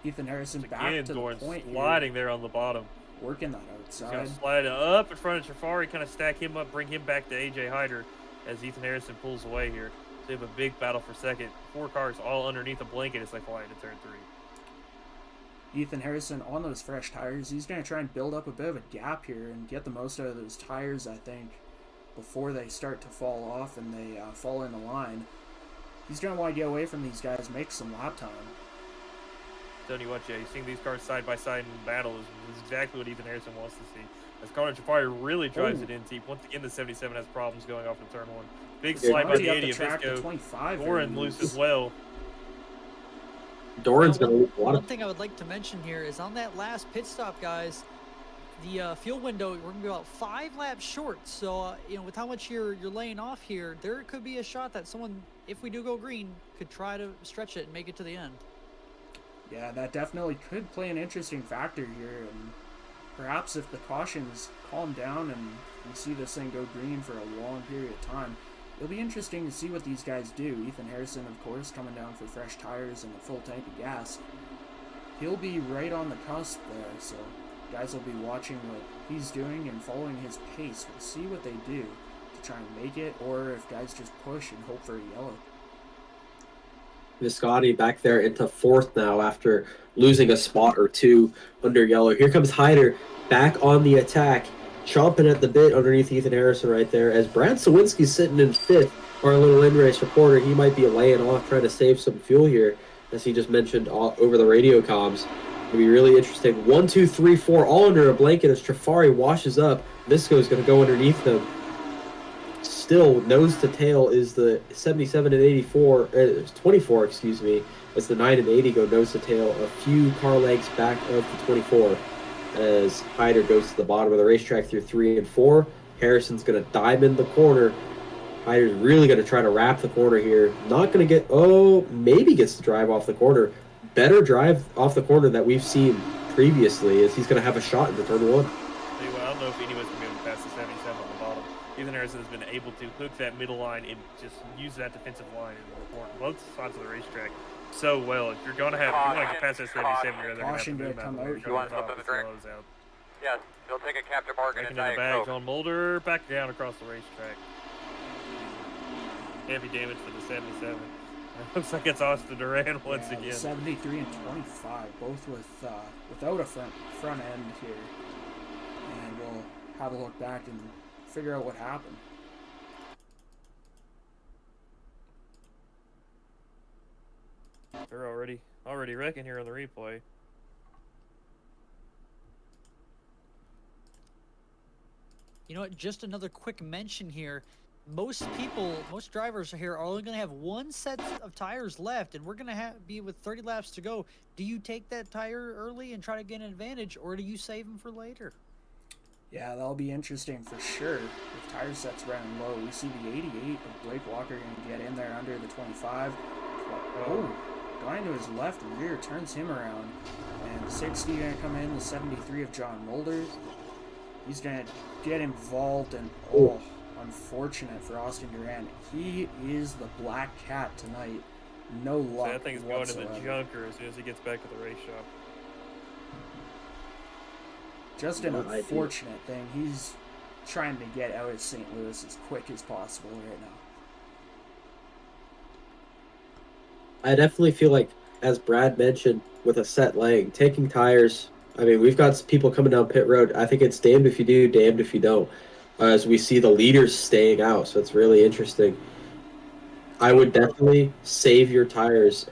Ethan Harrison back Again, to Doran's the point sliding here, there on the bottom. working that He's outside. going to slide up in front of Trafari, kind of stack him up, bring him back to AJ Hyder as Ethan Harrison pulls away here. they have a big battle for second. 4 cars all underneath a blanket as they fly into turn 3. Ethan Harrison on those fresh tires. He's going to try and build up a bit of a gap here and get the most out of those tires, I think, before they start to fall off and they fall in the line. He's going to want to get away from these guys, make some lap time. Tell you what, Jay, seeing these cars side by side in battle is exactly what Ethan Harrison wants to see. As Connor Jafari really drives it in deep. Once again, the 77 has problems going off in turn 1. Big slide by the 80 of Visco. Doran loose as well. Doran's going to lose a lot One of. thing I would like to mention here is on that last pit stop, guys, the fuel window, we're going to be about 5 laps short. So, with how much you're laying off here, there could be a shot that someone, if we do go green, could try to stretch it and make it to the end. Yeah, that definitely could play an interesting factor here, and perhaps if the cautions calm down and we see this thing go green for a long period of time, it'll be interesting to see what these guys do. Ethan Harrison, of course, coming down for fresh tires and a full tank of gas. He'll be right on the cusp there, so guys will be watching what he's doing and following his pace. We'll see what they do to try and make it, or if guys just push and hope for a yellow. Viscotti back there into 4th now after losing a spot or 2 under yellow. Here comes Hyder back on the attack, chomping at the bit underneath Ethan Harrison right there. As Brad Sawinski's sitting in 5th, our little in-race reporter, he might be laying off trying to save some fuel here, as he just mentioned over the radio comms. It'll be really interesting. 1, 2, 3, 4, all under a blanket as Trafari washes up. Visco's going to go underneath him. Still, nose to tail is the 77 and 84, 24, excuse me, as the 9 and 80 go nose to tail, a few car lengths back of the 24, as Hyder goes to the bottom of the racetrack through 3 and 4. Harrison's going to diamond the corner. Hyder's really going to try to wrap the corner here. Not going to get, maybe gets to drive off the corner. Better drive off the corner that we've seen previously, as he's going to have a shot into turn 1. Tell you what, I don't know if anyone's going to be able to pass the 77 on the bottom. Ethan Harrison has been able to hook that middle line and just use that defensive line in both sides of the racetrack so well. If you're going to have, if you want to pass that 77, you're going to have to move out. You want something to drink? Yes, he'll take a Captain Morgan Making and in the Diet bag Coke. on Mulder, back down across the racetrack. Heavy damage for the 77. Looks like it's Austin Duran once again. 73 and 25, both with without a front end here. And we'll have a look back and figure out what happened. They're already wrecking here on the replay. You know what? Just another quick mention here. Most drivers here are only going to have 1 set of tires left, and we're going to be with 30 laps to go. Do you take that tire early and try to get an advantage, or do you save them for later? Yeah, that'll be interesting for sure. With tire sets running low, we see the 88 of Blake Walker going to get in there under the 25. Going to his left rear, turns him around. And 60 going to come in, the 73 of John Mulder. He's going to get involved, and unfortunate for Austin Duran. He is the black cat tonight. No luck. So that thing's going to the junker as soon as he gets back to the race shop. Just an unfortunate thing. He's trying to get out of St. Louis as quick as possible right now. I definitely feel like, as Brad mentioned, with a set leg, taking tires. I mean, we've got people coming down pit road. I think it's damned if you do, damned if you don't, as we see the leaders staying out. So it's really interesting. I would definitely save your tires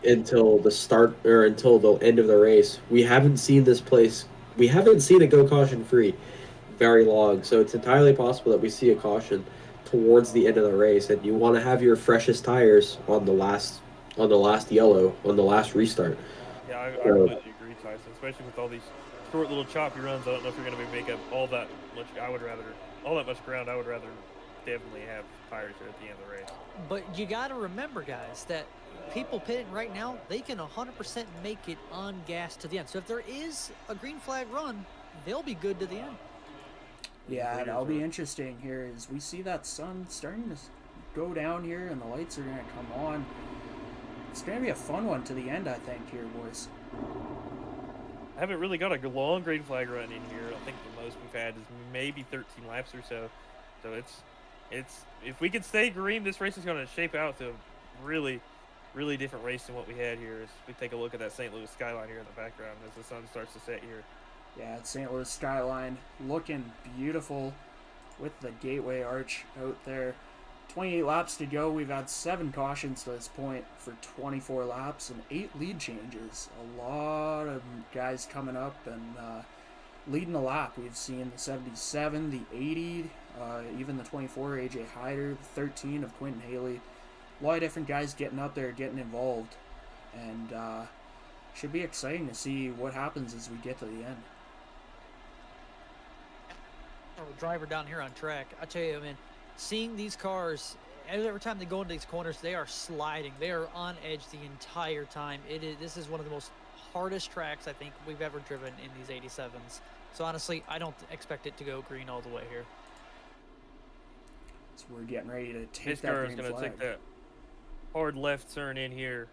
until the start or until the end of the race. We haven't seen this place. We haven't seen it go caution free very long. So it's entirely possible that we see a caution towards the end of the race, and you want to have your freshest tires on the last yellow, on the last restart. Yeah, I completely agree, Tyson. Especially with all these short little choppy runs. I don't know if you're going to make up all that much ground. I would rather definitely have tires here at the end of the race. But you got to remember, guys, that people pitting right now, they can 100% make it on gas to the end. So if there is a green flag run, they'll be good to the end. Yeah, that'll be interesting here as we see that sun starting to go down here and the lights are going to come on. It's going to be a fun one to the end, I think, here, boys. I haven't really got a long green flag run in here. I think the most we've had is maybe 13 laps or so. So it's if we can stay green, this race is going to shape out to a really, really different race than what we had here. As we take a look at that St. Louis skyline here in the background as the sun starts to set here. Yeah, St. Louis skyline looking beautiful with the Gateway Arch out there. 28 laps to go. We've had 7 cautions to this point for 24 laps and 8 lead changes. A lot of guys coming up and leading the lap. We've seen the 77, the 80, even the 24, AJ Hyder, the 13 of Quentin Haley. A lot of different guys getting up there, getting involved. And should be exciting to see what happens as we get to the end. Driver down here on track, I tell you, man, seeing these cars every time they go into these corners, they are sliding. They are on edge the entire time. This is one of the most hardest tracks I think we've ever driven in these 87s. So honestly, I don't expect it to go green all the way here. So we're getting ready to take His that car is green going to flag. take that hard left turn in here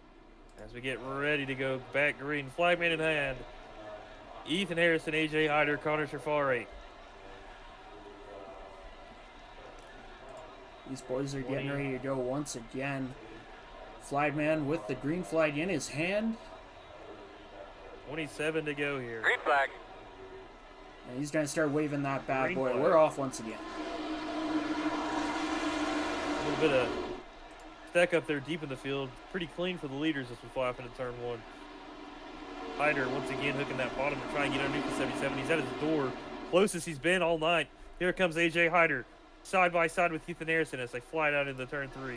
as we get ready to go back green. Flagman in hand. Ethan Harrison, AJ Hyder, Connor Trafari. These boys are getting ready to go once again. Flagman with the green flag in his hand. 27 to go here. Green flag. And he's going to start waving that bad Green boy. flag. We're off once again. A little bit of stack up there deep in the field. Pretty clean for the leaders as we fly off into turn 1. Hyder once again hooking that bottom to try and get underneath the 77. He's at his door. Closest he's been all night. Here comes AJ Hyder. Side by side with Ethan Harrison as they fly out into turn 3.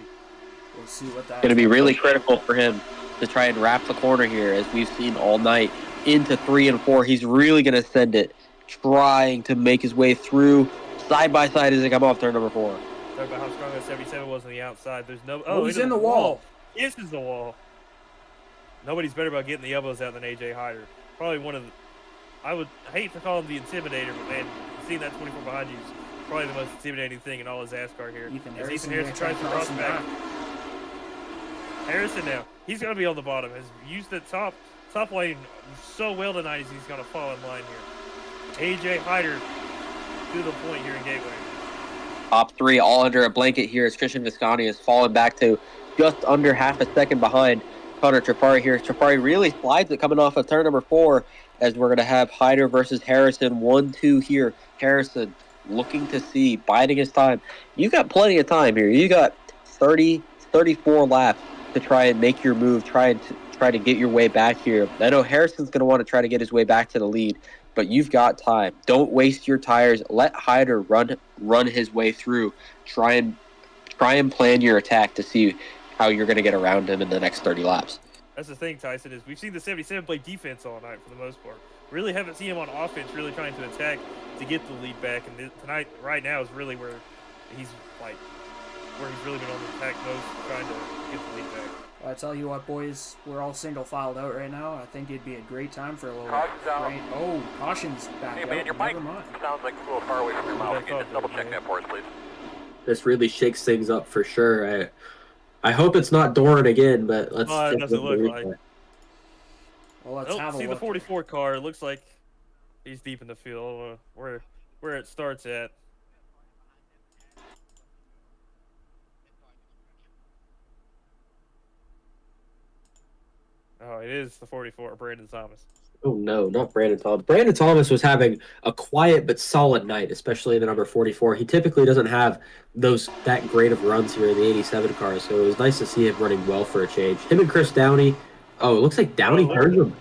We'll see what that's Going to be really critical for him to try and wrap the corner here, as we've seen all night, into 3 and 4. He's really going to send it, trying to make his way through side by side as they come off turn number 4. Talk about how strong that 77 was on the outside. There's no. Oh, he's into in the wall. This is the wall. Nobody's better about getting the elbows out than AJ Hyder. Probably one of the. I would hate to call him the intimidator, but man, seeing that 24 behind you is probably the most intimidating thing in all his NASCAR here. Ethan As Harrison, Ethan Harrison tries to cross back. Harrison now. He's going to be on the bottom. Has used the top lane so well tonight as he's going to fall in line here. AJ Hyder to the point here in Gateway. Top 3 all under a blanket here as Christian Visconti has fallen back to just under half a second behind Connor Trafari here. Trafari really slides it coming off of turn number 4 as we're going to have Hyder versus Harrison 1-2 here. Harrison looking to see, biding his time. You got plenty of time here. You got 34 laps to try and make your move, try to get your way back here. I know Harrison's going to want to try to get his way back to the lead, but you've got time. Don't waste your tires. Let Hyder run his way through. Try and plan your attack to see how you're going to get around him in the next 30 laps. That's the thing, Tyson, is we've seen the 77 play defense all night for the most part. Really haven't seen him on offense really trying to attack to get the lead back. And tonight, right now, is really where he's really been on the attack most, trying to get the lead back. I tell you what, boys, we're all single filed out right now. I think it'd be a great time for a little Caution's out. rain. Oh, caution's back Hey, out. man, your mic Never mind. sounds like a little far away from your mouth. Can you just double check Yeah. that for us, please? This really shakes things up for sure. I hope it's not Doran again, but let's Oh, it take a doesn't look at the look like. replay. Well, let's Nope, have a see the look. 44 car. It looks like he's deep in the field where it starts at. Oh, it is the 44, Brandon Thomas. Oh no, not Brandon Thomas. Brandon Thomas was having a quiet but solid night, especially in the number 44. He typically doesn't have that great of runs here in the 87 cars, so it was nice to see him running well for a change. Him and Chris Downey. Oh, it looks like Downey turns him.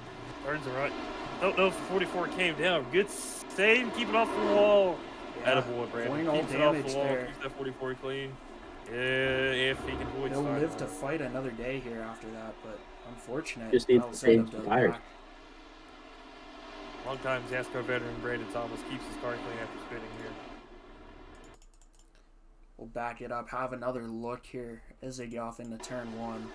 Turns him right. Don't know if the 44 came down. Good save, keep it off the wall. Yeah, Attaboy, Brandon. avoiding all Keeps it off damage the wall. there. Keeps that 44 clean. Yeah, if he can avoid He'll sliding. live to fight another day here after that, but unfortunate. Just needs I'll to send him change to the the tires. back. Long-time NASCAR veteran Brandon Thomas keeps his car clean after spinning here. We'll back it up, have another look here as they get off into turn 1.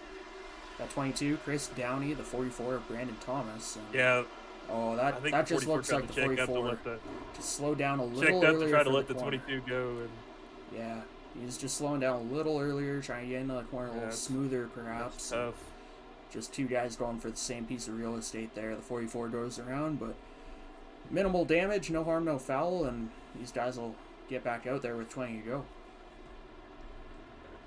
That 22, Chris Downey, the 44, Brandon Thomas. And, Yeah, oh, I think that the just 44 looks like the tried to check up to 44. let the Just slow down a little checked up earlier to try to for let the the corner. 22 go, and Yeah, he's just slowing down a little earlier, trying to get into the corner a little it's- smoother, that's perhaps. tough. Just two guys going for the same piece of real estate there. The 44 goes around, but minimal damage, no harm, no foul, and these guys will get back out there with 20 to go.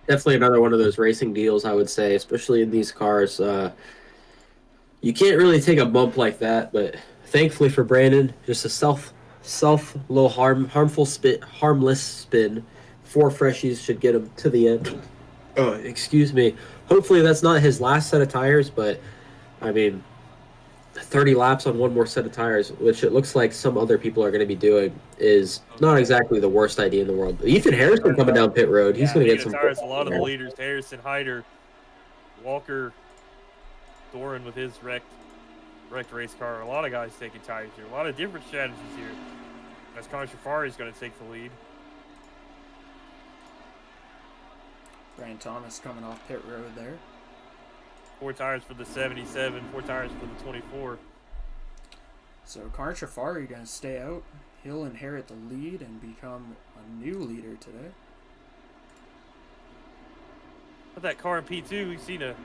Definitely another one of those racing deals, I would say, especially in these cars. You can't really take a bump like that, but thankfully for Brandon, just a self little harmful spin, harmless spin. 4 freshies should get him to the end. Oh, excuse me. Hopefully that's not his last set of tires, but I mean, 30 laps on one more set of tires, which it looks like some other people are going to be doing, is not exactly the worst idea in the world. But Ethan Harrison coming down pit road, he's Yeah, going to get Speaking some. of tires, a lot of the leaders, Harrison, Hyder, Walker, Doran with his wrecked race car. A lot of guys taking tires here. A lot of different strategies here. As Connor Shafari is going to take the lead. Brian Thomas coming off pit road there. 4 tires for the 77, 4 tires for the 24. So Connor Trafari going to stay out. He'll inherit the lead and become a new leader today. With that car in P2, we've seen it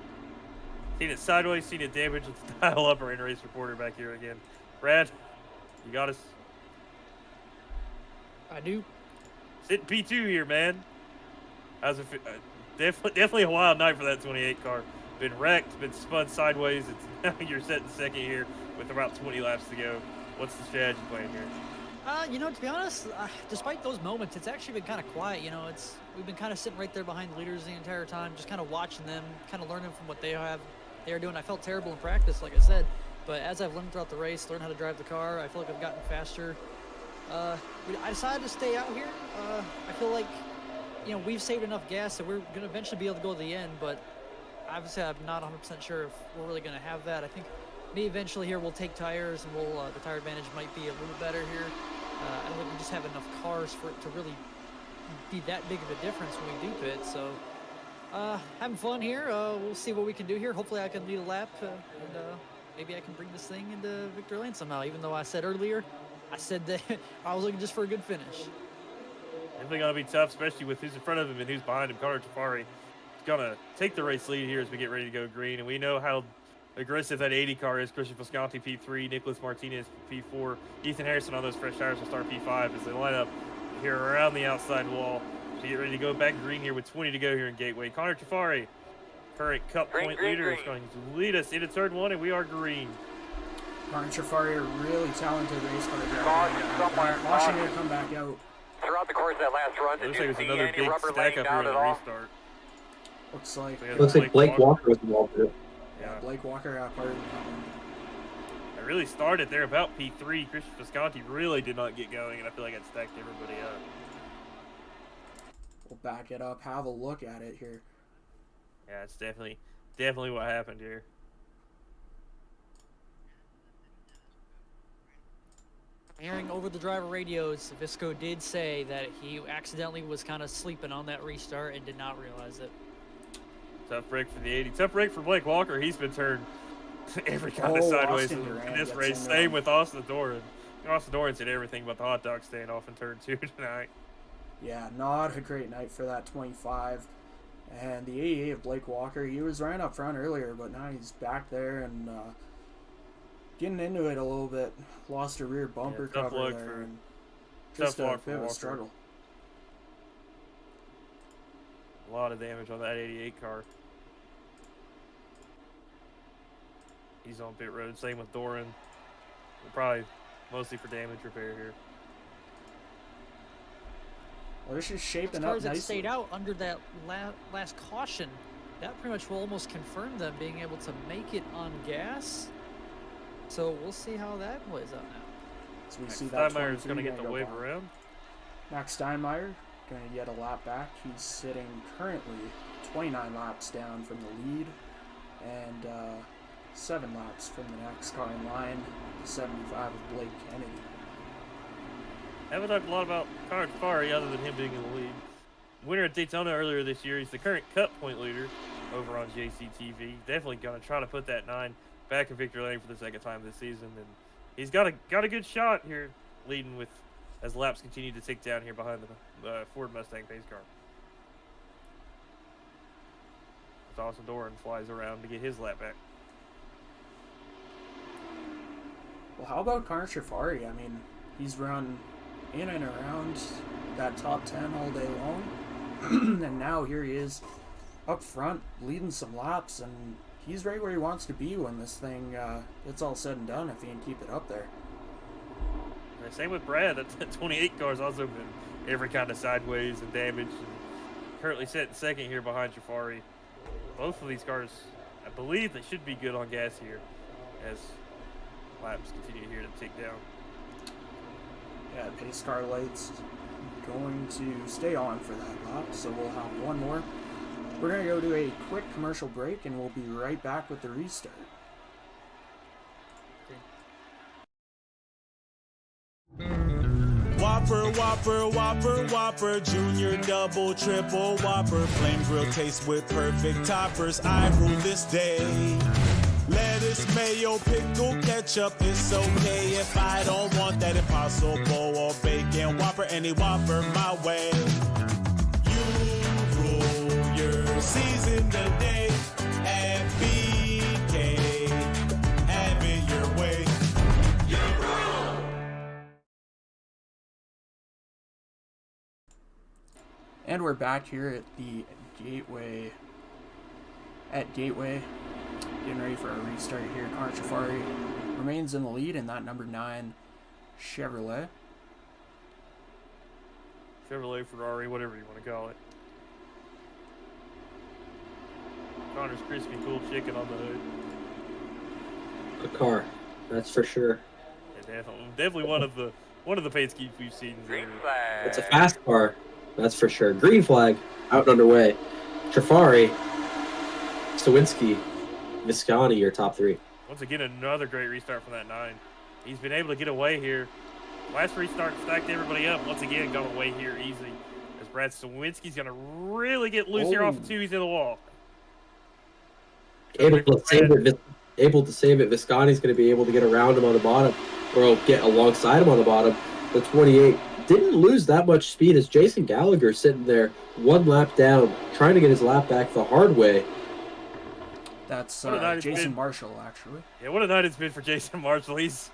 sideways, seen it damage with the dial up. Our race reporter back here again. Brad, you got us. I do. Sit P2 here, man. Definitely a wild night for that 28 car. Been wrecked, been spun sideways. It's now you're setting second here with about 20 laps to go. What's the strategy plan here? To be honest, despite those moments, it's actually been kind of quiet. We've been kind of sitting right there behind the leaders the entire time, just kind of watching them, kind of learning from what they are doing. I felt terrible in practice, like I said, but as I've learned throughout the race, learned how to drive the car, I feel like I've gotten faster. I decided to stay out here. I feel like, we've saved enough gas that we're going to eventually be able to go to the end, but obviously I'm not 100% sure if we're really going to have that. I think maybe eventually here we'll take tires and the tire advantage might be a little better here. I don't think we just have enough cars for it to really be that big of a difference when we do pit. So having fun here. We'll see what we can do here. Hopefully I can lead a lap and maybe I can bring this thing into victory lane somehow, even though I said earlier, that I was looking just for a good finish. Definitely going to be tough, especially with who's in front of him and who's behind him. Connor Tafari is going to take the race lead here as we get ready to go green. And we know how aggressive that 80 car is. Christian Visconti P3, Nicholas Martinez P4, Ethan Harrison on those fresh tires will start P5 as they line up here around the outside wall to get ready to go back green here with 20 to go here in Gateway. Connor Tafari, current cup Green, point green, leader, green. is going to lead us into turn 1, and we are green. Connor Trafari, a really talented race car driver. Caution somewhere, Watching caution. it come back out. Throughout the course of that last run, Looks did like you it's see another any big rubber stack laying up down here at at the all? restart. Looks like Yeah. Looks like Blake Walker was involved in it. yeah, Blake Walker got part of that one. It really started there about P3. Christian Visconti really did not get going, and I feel like it stacked everybody up. We'll back it up, have a look at it here. Yeah, it's definitely what happened here. Hearing over the driver radios, Visco did say that he accidentally was kind of sleeping on that restart and did not realize it. Tough break for the 80. Tough break for Blake Walker. He's been turned every kind of sideways Austin in Durant this gets race. into Same him. with Austin Doran. Austin Doran did everything but the hot dog stand off in turn 2 tonight. Yeah, not a great night for that 25. And the 88 of Blake Walker, he was right up front earlier, but now he's back there and getting into it a little bit. Lost a rear bumper tough cover luck there. for- And tough just a luck for bit of a Walker. struggle. A lot of damage on that 88 car. He's on pit road. Same with Doran. Probably mostly for damage repair here. Well, this is shaping Cars up that nicely. stayed out under that last caution, that pretty much will almost confirm them being able to make it on gas. So we'll see how that plays out now. So we see that Steinmeier's 23 going to get the go wave down. around. Max Steinmeier going to get a lap back. He's sitting currently 29 laps down from the lead and 7 laps from the next car in line, 75 of Blake Kennedy. Haven't talked a lot about Connor Tafari other than him being in the lead. Winner at Daytona earlier this year. He's the current cup point leader over on JCTV. Definitely going to try to put that 9 back in victory lane for the second time this season. And he's got a good shot here leading with as laps continue to tick down here behind the Ford Mustang pace car. As Austin Doran flies around to get his lap back. Well, how about Connor Trafari? I mean, he's run in and around that top 10 all day long. And now here he is up front, leading some laps, and he's right where he wants to be when this thing gets all said and done, if he can keep it up there. And same with Brad. That 28 car's also been every kind of sideways and damage. And currently sitting second here behind Jafari. Both of these cars, I believe they should be good on gas here as laps continue here to tick down. Yeah, pace car lights going to stay on for that lap, so we'll have one more. We're going to go to a quick commercial break, and we'll be right back with the restart. Whopper, Whopper, Whopper, Whopper, Junior, Double, Triple, Whopper, Flame Grill taste with perfect toppers. I rule this day. Lettuce, mayo, pickle, ketchup, it's okay if I don't want that Impossible or bacon Whopper, any Whopper my way. You rule your season today at BK. Have it your way. You rule. And we're back here at the Gateway. Getting ready for a restart here. Connor Jafari remains in the lead in that number 9 Chevrolet. Chevrolet, Ferrari, whatever you want to call it. Connor's crispy, cool chicken on the hood. A car, that's for sure. Yeah, definitely one of the paint schemes we've seen. Green flag. It's a fast car, that's for sure. Green flag out and underway. Trafari, Sawinski, Visconti, your top 3. Once again, another great restart from that 9. He's been able to get away here. Last restart stacked everybody up. Once again, got away here easy. As Brad Sawinski's going to really get loose here off of 2. He's in the wall. Able to save it. Visconti's going to be able to get around him on the bottom, or get alongside him on the bottom. The 28 didn't lose that much speed as Jason Gallagher sitting there 1 lap down, trying to get his lap back the hard way. That's Jason Marshall, actually. Yeah, what a night it's been for Jason Marshall. He's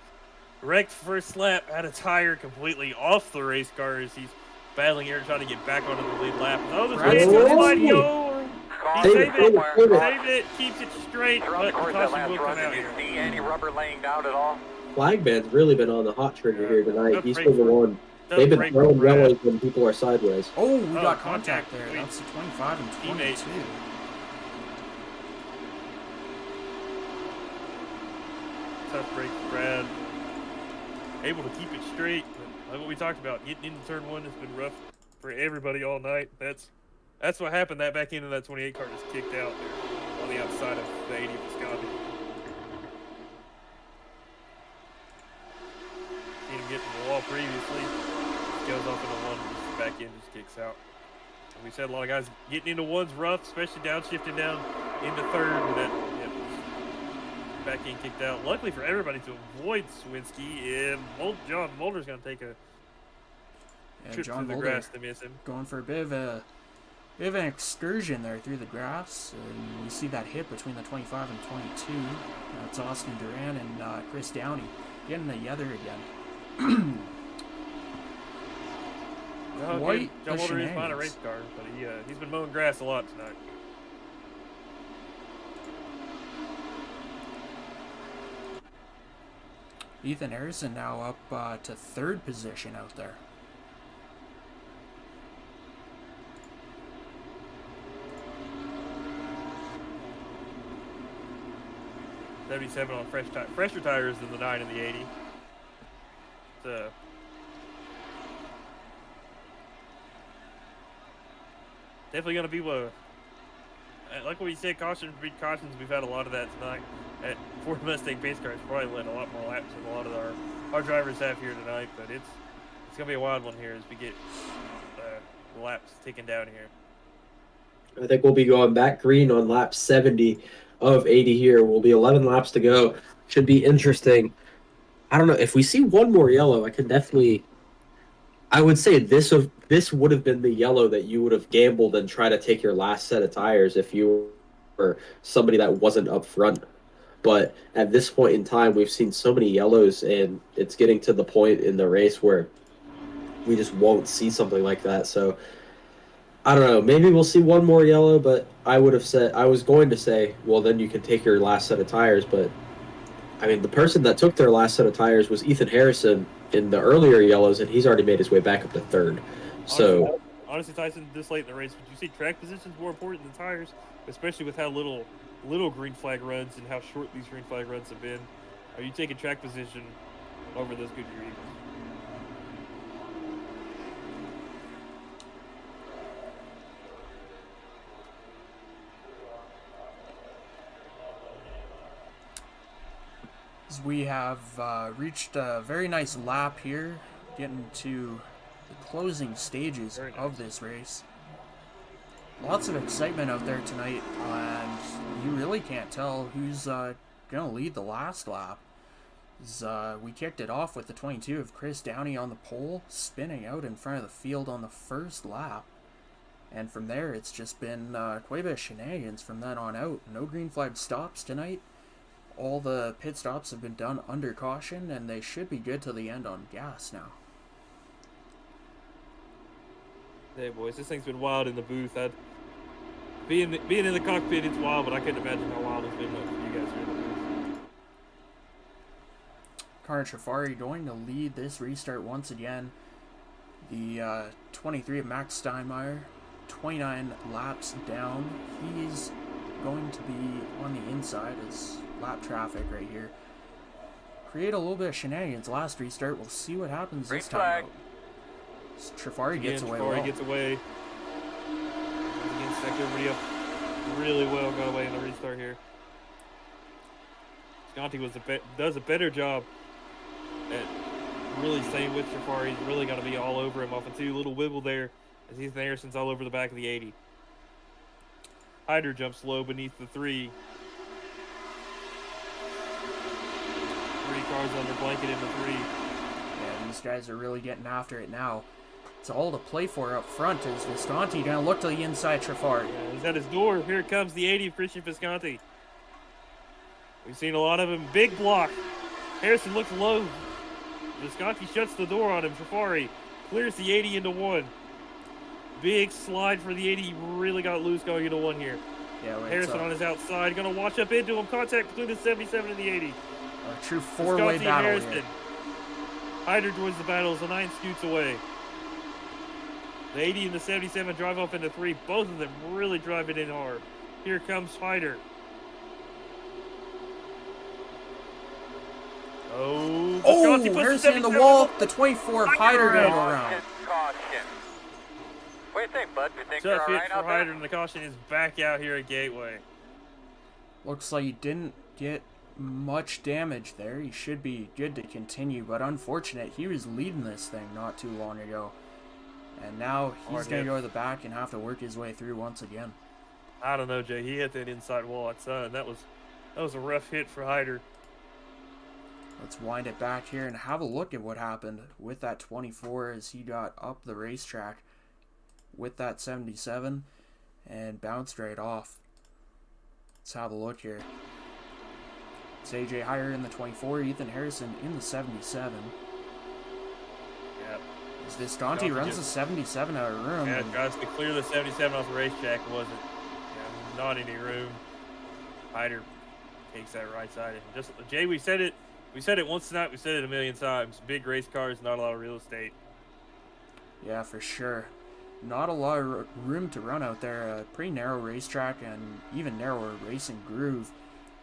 wrecked first lap, had a tire completely off the race car as he's battling here, trying to get back onto the lead lap. Oh, the race goes He saved it, keeps it straight, but the caution will come out here. See any rubber laying down at all? Flagman's really been on the hot trigger here tonight. He's been the one. They've been throwing yellows when people are sideways. Oh, we got contact there. That's the 25 and 22. Tough break for Brad. Able to keep it straight, but like what we talked about, getting into turn 1 has been rough for everybody all night. That's what happened. That back end of that 28 car just kicked out there on the outside of the 80 Visconti. Seen him get to the wall previously. Goes off into 1 and the back end just kicks out. And we said a lot of guys getting into 1's rough, especially downshifting down into 3rd with that back end kicked out. Luckily for everybody to avoid Sawinski, John Mulder's going to take a trip John through the grass to miss him. Going for a bit of an excursion there through the grass. And we see that hit between the 25 and 22. That's Austin Duran and Chris Downey getting together again. White John Mulder is behind a race car, but he's been mowing grass a lot tonight. Ethan Harrison now up to 3rd position out there. '77 on fresher tires than the 9 and the 80. It's definitely going to be like what we said, cautions. We've had a lot of that tonight at Ford Mustang pace cars. Probably led a lot more laps than a lot of our drivers have here tonight. But it's going to be a wild one here as we get the laps ticking down here. I think we'll be going back green on lap 70 of 80 here. Will be 11 laps to go. Should be interesting. I don't know if we see one more yellow. I would say this would have been the yellow that you would have gambled and try to take your last set of tires if you were somebody that wasn't up front. But at this point in time, we've seen so many yellows, and it's getting to the point in the race where we just won't see something like that. So I don't know. Maybe we'll see one more yellow, but I was going to say, well, then you can take your last set of tires. But I mean, the person that took their last set of tires was Ethan Harrison in the earlier yellows, and he's already made his way back up to third. So honestly, Tyson, this late in the race, would you see track positions more important than tires, especially with how little green flag runs and how short these green flag runs have been? Are you taking track position over those Goodyear Eagles? We have reached a very nice lap here, getting to the closing stages of this race. Lots of excitement out there tonight, and you really can't tell who's going to lead the last lap. We kicked it off with the 22 of Chris Downey on the pole, spinning out in front of the field on the first lap. And from there, it's just been quite a bit of shenanigans from then on out. No green flag stops tonight. All the pit stops have been done under caution, and they should be good till the end on gas now. Hey, boys, this thing's been wild in the booth. Being in the cockpit, it's wild, but I couldn't imagine how wild it's been for you guys here in the booth. Connor Trafari going to lead this restart once again. The 23 of Max Steinmeier, 29 laps down. He's going to be on the inside as lap traffic right here. Create a little bit of shenanigans last restart. We'll see what happens this time out. Trafari gets away well. Trafari gets away. Again, stacked everybody up really well. Got away in the restart here. Sconti does a better job at really staying with Trafari. He's really got to be all over him off a little wibble there as Ethan Harrison's all over the back of the 80. Hyder jumps low beneath the 3. 3 cars under blanket in the 3. Yeah, these guys are really getting after it now. It's all to play for up front as Visconti going to look to the inside Trafari. Yeah, he's at his door. Here comes the 80 of Christian Visconti. We've seen a lot of him. Big block. Harrison looks low. Visconti shuts the door on him. Trafari clears the 80 into 1. Big slide for the 80. He really got loose going into 1 here. Yeah, Harrison on his outside. Going to wash up into him. Contact between the 77 and the 80. A true four-way battle here. Hyder joins the battle as the 9 scoots away. The 80 and the 77 drive off into 3. Both of them really drive it in hard. Here comes Hyder. Oh, Harrison in the wall. The 24 of Hyder going to go around. What do you think, bud? You think Tough you're all hit right for out there? Hyder, and the caution is back out here at Gateway. Looks like he didn't get much damage there. He should be good to continue, but unfortunate. He was leading this thing not too long ago. And now he's going to go to the back and have to work his way through once again. I don't know, Jay. He hit that inside wall outside. That was a rough hit for Hyder. Let's wind it back here and have a look at what happened with that 24 as he got up the racetrack with that 77 and bounced right off. Let's have a look here. It's AJ Hyder in the 24, Ethan Harrison in the 77. Yep. As Visconti runs the 77 out of room. Yeah, tries to clear the 77 off the racetrack. Wasn't not any room. Hyder takes that right side. And just Jay, we said it once tonight. We said it a million times. Big race cars, not a lot of real estate. Yeah, for sure. Not a lot of room to run out there. A pretty narrow racetrack and even narrower racing groove.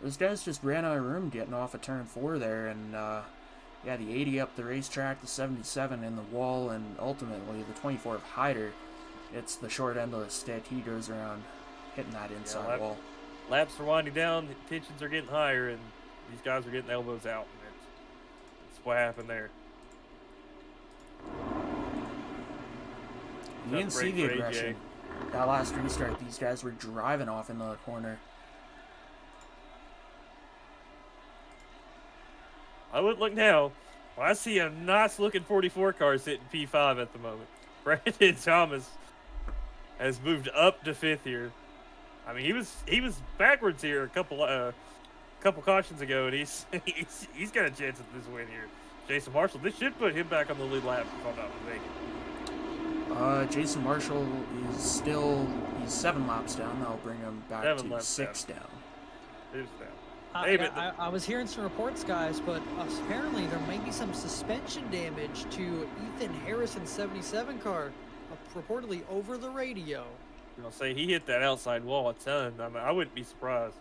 Those guys just ran out of room getting off of turn 4 there, and yeah, the 80 up the racetrack, the 77 in the wall, and ultimately the 24 of Hyder. It's the short end of the stick. He goes around hitting that inside wall. Laps are winding down, the tensions are getting higher, and these guys are getting elbows out. And that's what happened there. You didn't see the aggression. That last restart, these guys were driving off into the corner. I would look now. Well, I see a nice looking 44 car sitting P5 at the moment. Brandon Thomas has moved up to 5th here. I mean, he was backwards here a couple cautions ago, and he's got a chance at this win here. Jason Marshall, this should put him back on the lead lap if I'm not mistaken. Jason Marshall he's 7 laps down. That'll bring him back 7 to laps 6 down. Who's that? I was hearing some reports, guys, but apparently there may be some suspension damage to Ethan Harrison's 77 car, reportedly over the radio. I'll say he hit that outside wall a ton. I mean, I wouldn't be surprised.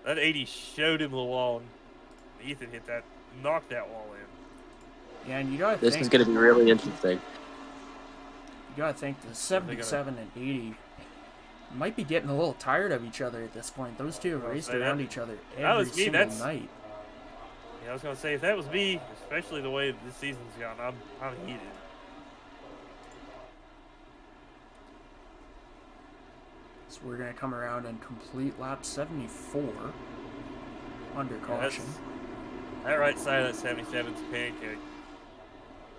That 80 showed him the wall, and Ethan hit that, knocked that wall in. Yeah, and you gotta This think, is going to be really interesting. You gotta think the 77 and 80 might be getting a little tired of each other at this point. Those two have raced around each other every single night. Yeah, I was gonna say if that was me, especially the way this season's gone, I'm heated. So we're gonna come around and complete lap 74 under caution. That right side of that 77's a pancake.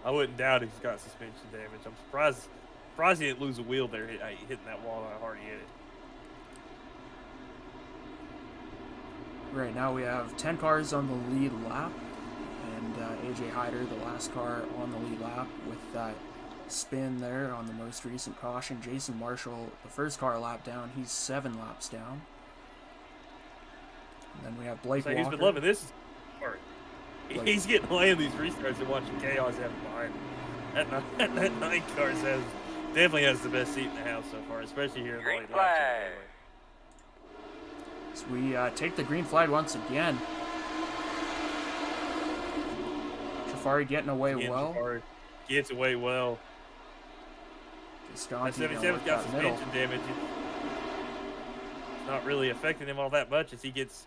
I wouldn't doubt he's got suspension damage. I'm surprised he didn't lose a wheel there hitting that wall how hard he hit it. Right now we have 10 cars on the lead lap, and AJ Hyder, the last car on the lead lap with that spin there on the most recent caution. Jason Marshall, the first car lap down, he's 7 laps down. And then we have Blake Walker. He's been loving this part. He's getting away in these restarts and watching chaos happen behind him. That 9 car definitely has the best seat in the house so far, especially here in the late laps. So we take the green flag once again. Jafari getting away well. Jafari gets away well. That 77's got suspension damage. It's not really affecting him all that much as he gets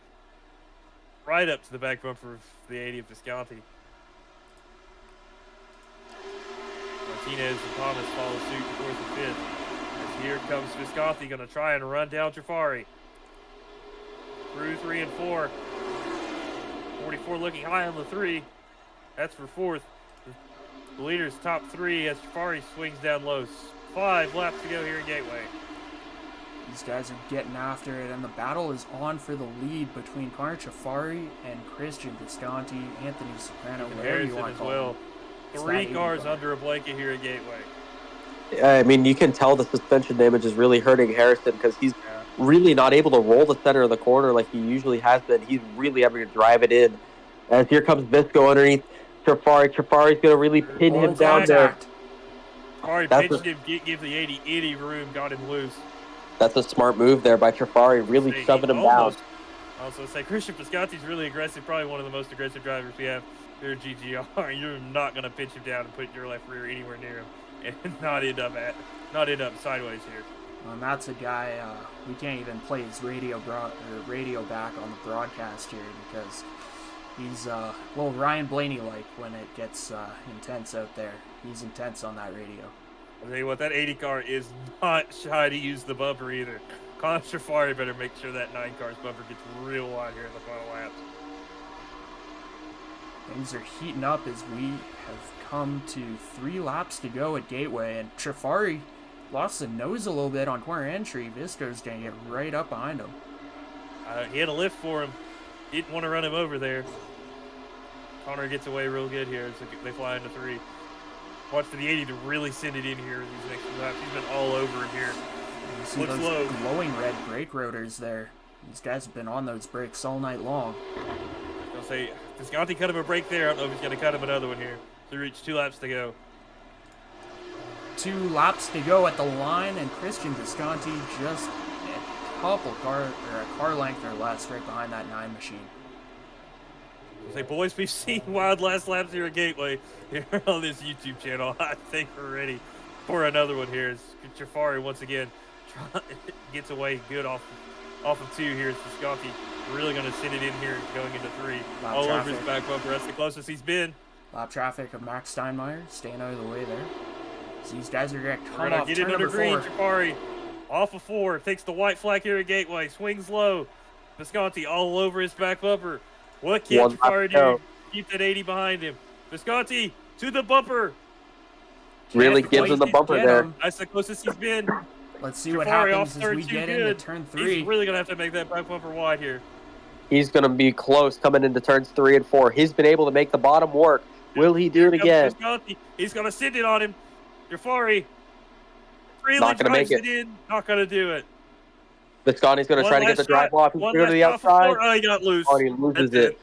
right up to the back bumper of the 80 of Visconti. Martinez and Thomas follow suit in 4th and 5th. As here comes Visconti, going to try and run down Jafari. Through 3 and 4. 44 looking high on the 3. That's for 4th. The leader's top 3 as Jafari swings down low. 5 laps to go here in Gateway. These guys are getting after it, and the battle is on for the lead between Connor Jafari and Christian Visconti, Anthony Soprano, whatever you want to call him. 3 cars under a blanket here at Gateway. I mean, you can tell the suspension damage is really hurting Harrison because he's really not able to roll the center of the corner like he usually has been. He's really having to drive it in. As here comes Visco underneath Jafari. Jafari's going to really pin him down there. Jafari pinched him, give the 80 any room, got him loose. That's a smart move there by Jafari, really shoving him down. Also say Christian Visconti's really aggressive, probably one of the most aggressive drivers we have here at GGR. You're not going to pinch him down and put your left rear anywhere near him and not end up sideways here. And that's a guy we can't even play his radio back on the broadcast here because he's well Ryan Blaney like when it gets intense out there. He's intense on that radio. I'll tell you what, that 80 car is not shy to use the bumper either. Connor Jafari better make sure that 9 car's bumper gets real wide here in the final laps. Things are heating up as we have come to 3 laps to go at Gateway, and Jafari lost the nose a little bit on corner entry. Visco's going to get right up behind him. He had a lift for him. Didn't want to run him over there. Connor gets away real good here. So they fly into 3. Watch for the 80 to really send it in here in these next few laps. He's been all over him here. You see those glowing red brake rotors there. These guys have been on those brakes all night long. I'll say, Visconti cut him a brake there. I don't know if he's going to cut him another one here. So we reach 2 laps to go. 2 laps to go at the line, and Christian Visconti just a car length or less right behind that 9 machine. Say, boys, we've seen wild last laps here at Gateway here on this YouTube channel. I think we're ready for another one here. As Jafari once again gets away good off of 2 here. Visconti really going to send it in here going into 3. All over his back bumper. That's the closest he's been. Lap traffic of Max Steinmeier staying out of the way there. So these guys are going to come off get turn it under number green. 4. Jafari off of 4. Takes the white flag here at Gateway. Swings low. Visconti all over his back bumper. What can Jafari do? Keep that 80 behind him. Visconti to the bumper. Really gives him the bumper there. That's the closest he's been. Let's see what happens as we get into turn 3. He's really going to have to make that back bumper wide here. He's going to be close coming into turns 3 and 4. He's been able to make the bottom work. Will he do it again? Visconti. He's going to send it on him. Jafari Really Not gonna make drives it. in. Not going to do it. Visconti's going to One try to get the last drive shot. off. He's One going to last the shot for outside. four. Oh, he got loose. Oh, he loses That's it.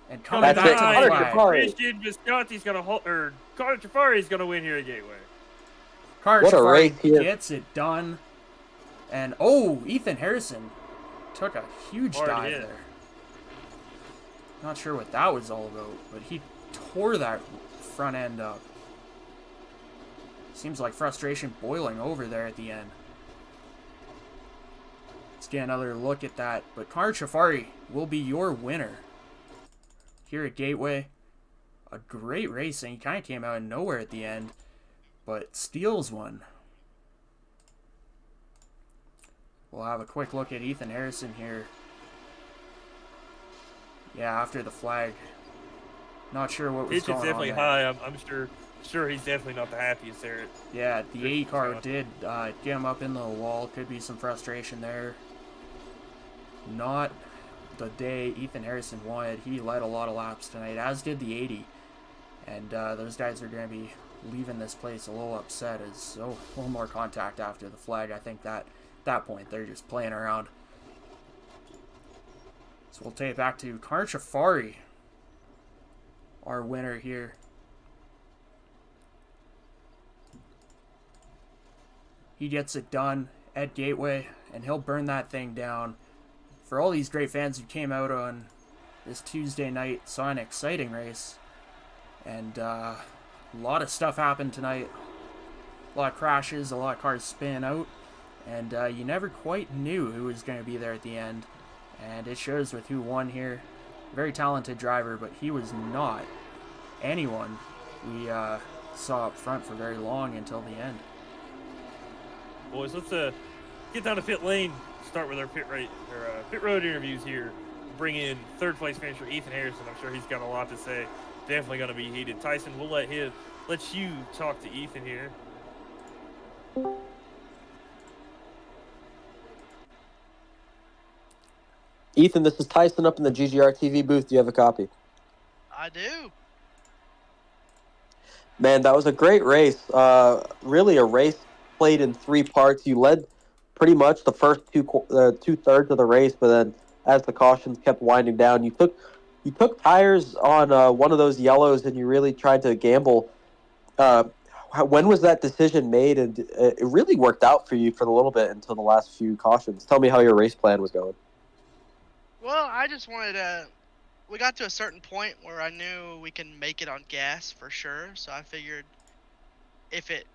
And Coming coming back to the behind, Hunter flag. Jafari. Christian Visconti's going to hold, or Connor Jafari is going to win here at Gateway. Connor What a Jafari race here. gets it done. And, oh, Ethan Harrison took a huge Hard dive hit. there. Not sure what that was all about, but he tore that front end up. Seems like frustration boiling over there at the end. Let's get another look at that. But Connor Jafari will be your winner here at Gateway. A great racing. He kind of came out of nowhere at the end, but steals one. We'll have a quick look at Ethan Harrison here. Yeah, after the flag. Not sure what was Pitch is going on definitely there. high. I'm sure he's definitely not the happiest there. Yeah, the 80 car did get him up in the wall. Could be some frustration there. Not the day Ethan Harrison wanted. He led a lot of laps tonight, as did the 80. And those guys are going to be leaving this place a little upset as a little more contact after the flag. I think that point they're just playing around. So we'll take it back to Connor Jafari, our winner here. He gets it done at Gateway, and he'll burn that thing down. For all these great fans who came out on this Tuesday night, saw an exciting race. And a lot of stuff happened tonight. A lot of crashes, a lot of cars spin out. And you never quite knew who was going to be there at the end. And it shows with who won here. Very talented driver, but he was not anyone we saw up front for very long until the end. Boys, let's get down to pit lane. Start with our pit road interviews here. Bring in third place finisher Ethan Harrison. I'm sure he's got a lot to say. Definitely going to be heated. Tyson, we'll let you talk to Ethan here. Ethan, this is Tyson up in the GGR TV booth. Do you have a copy? I do. Man, that was a great race. Really a race played in three parts. You led pretty much the first two-thirds of the race, but then as the cautions kept winding down, you took tires on one of those yellows, and you really tried to gamble. When was that decision made? And it really worked out for you for a little bit until the last few cautions. Tell me how your race plan was going. Well, I just wanted to. We got to a certain point where I knew we can make it on gas for sure. So I figured if it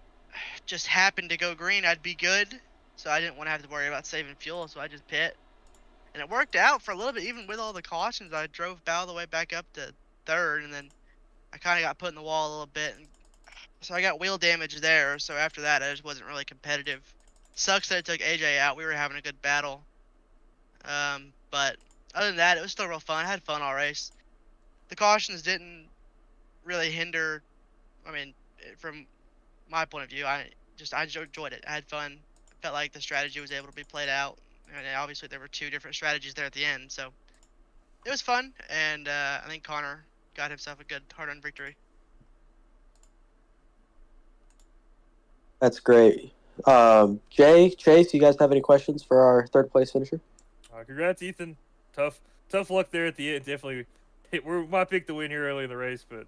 just happened to go green, I'd be good. So I didn't want to have to worry about saving fuel. So I just pit. And it worked out for a little bit. Even with all the cautions, I drove all the way back up to third. And then I kind of got put in the wall a little bit. And so I got wheel damage there. So after that, I just wasn't really competitive. Sucks that it took AJ out. We were having a good battle. But other than that, it was still real fun. I had fun all race. The cautions didn't really hinder. I mean, from my point of view, I enjoyed it. I had fun. I felt like the strategy was able to be played out. And obviously, there were two different strategies there at the end. So it was fun. And I think Connor got himself a good hard-earned victory. That's great. Jay, Chase, you guys have any questions for our third place finisher? Congrats, Ethan. Tough luck there at the end. Definitely, we might pick the win here early in the race, but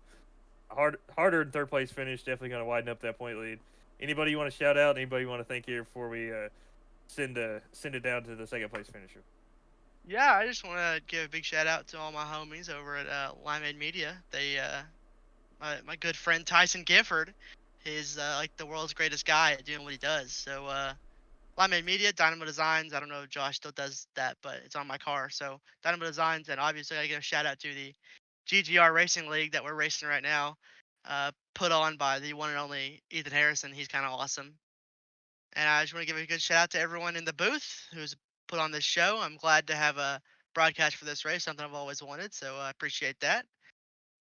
harder in third place finish. Definitely going to widen up that point lead. Anybody you want to shout out? Anybody you want to thank here before we send it down to the second place finisher? Yeah, I just want to give a big shout out to all my homies over at Limeade Media. They, my good friend Tyson Gifford, is like the world's greatest guy at doing what he does. So Limeade Media, Dynamo Designs. I don't know if Josh still does that, but it's on my car. So Dynamo Designs, and obviously I give a shout out to the GGR Racing League that we're racing right now, put on by the one and only Ethan Harrison. He's kind of awesome. And I just want to give a good shout out to everyone in the booth who's put on this show. I'm glad to have a broadcast for this race, something I've always wanted. So I appreciate that.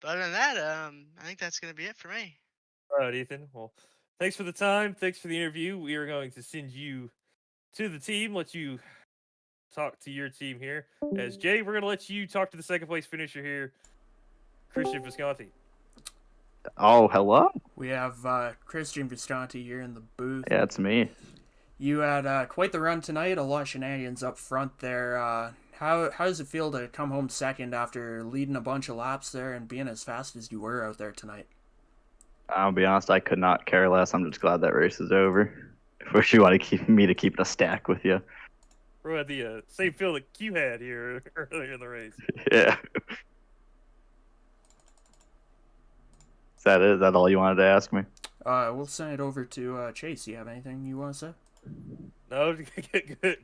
But other than that, I think that's going to be it for me. All right, Ethan. Well, thanks for the time. Thanks for the interview. We are going to send you to the team, let you talk to your team here. As Jay, we're going to let you talk to the second place finisher here, Christian Visconti. Oh, hello. We have Christian Visconti here in the booth. Yeah, it's me. You had quite the run tonight, a lot of shenanigans up front there. How does it feel to come home second after leading a bunch of laps there and being as fast as you were out there tonight? I'll be honest, I could not care less. I'm just glad that race is over. Of course, you want to keep me to keep a stack with you. We're at the same field that Q had here earlier in the race. Yeah. Is that it? Is that all you wanted to ask me? We'll send it over to Chase. You have anything you want to say? No,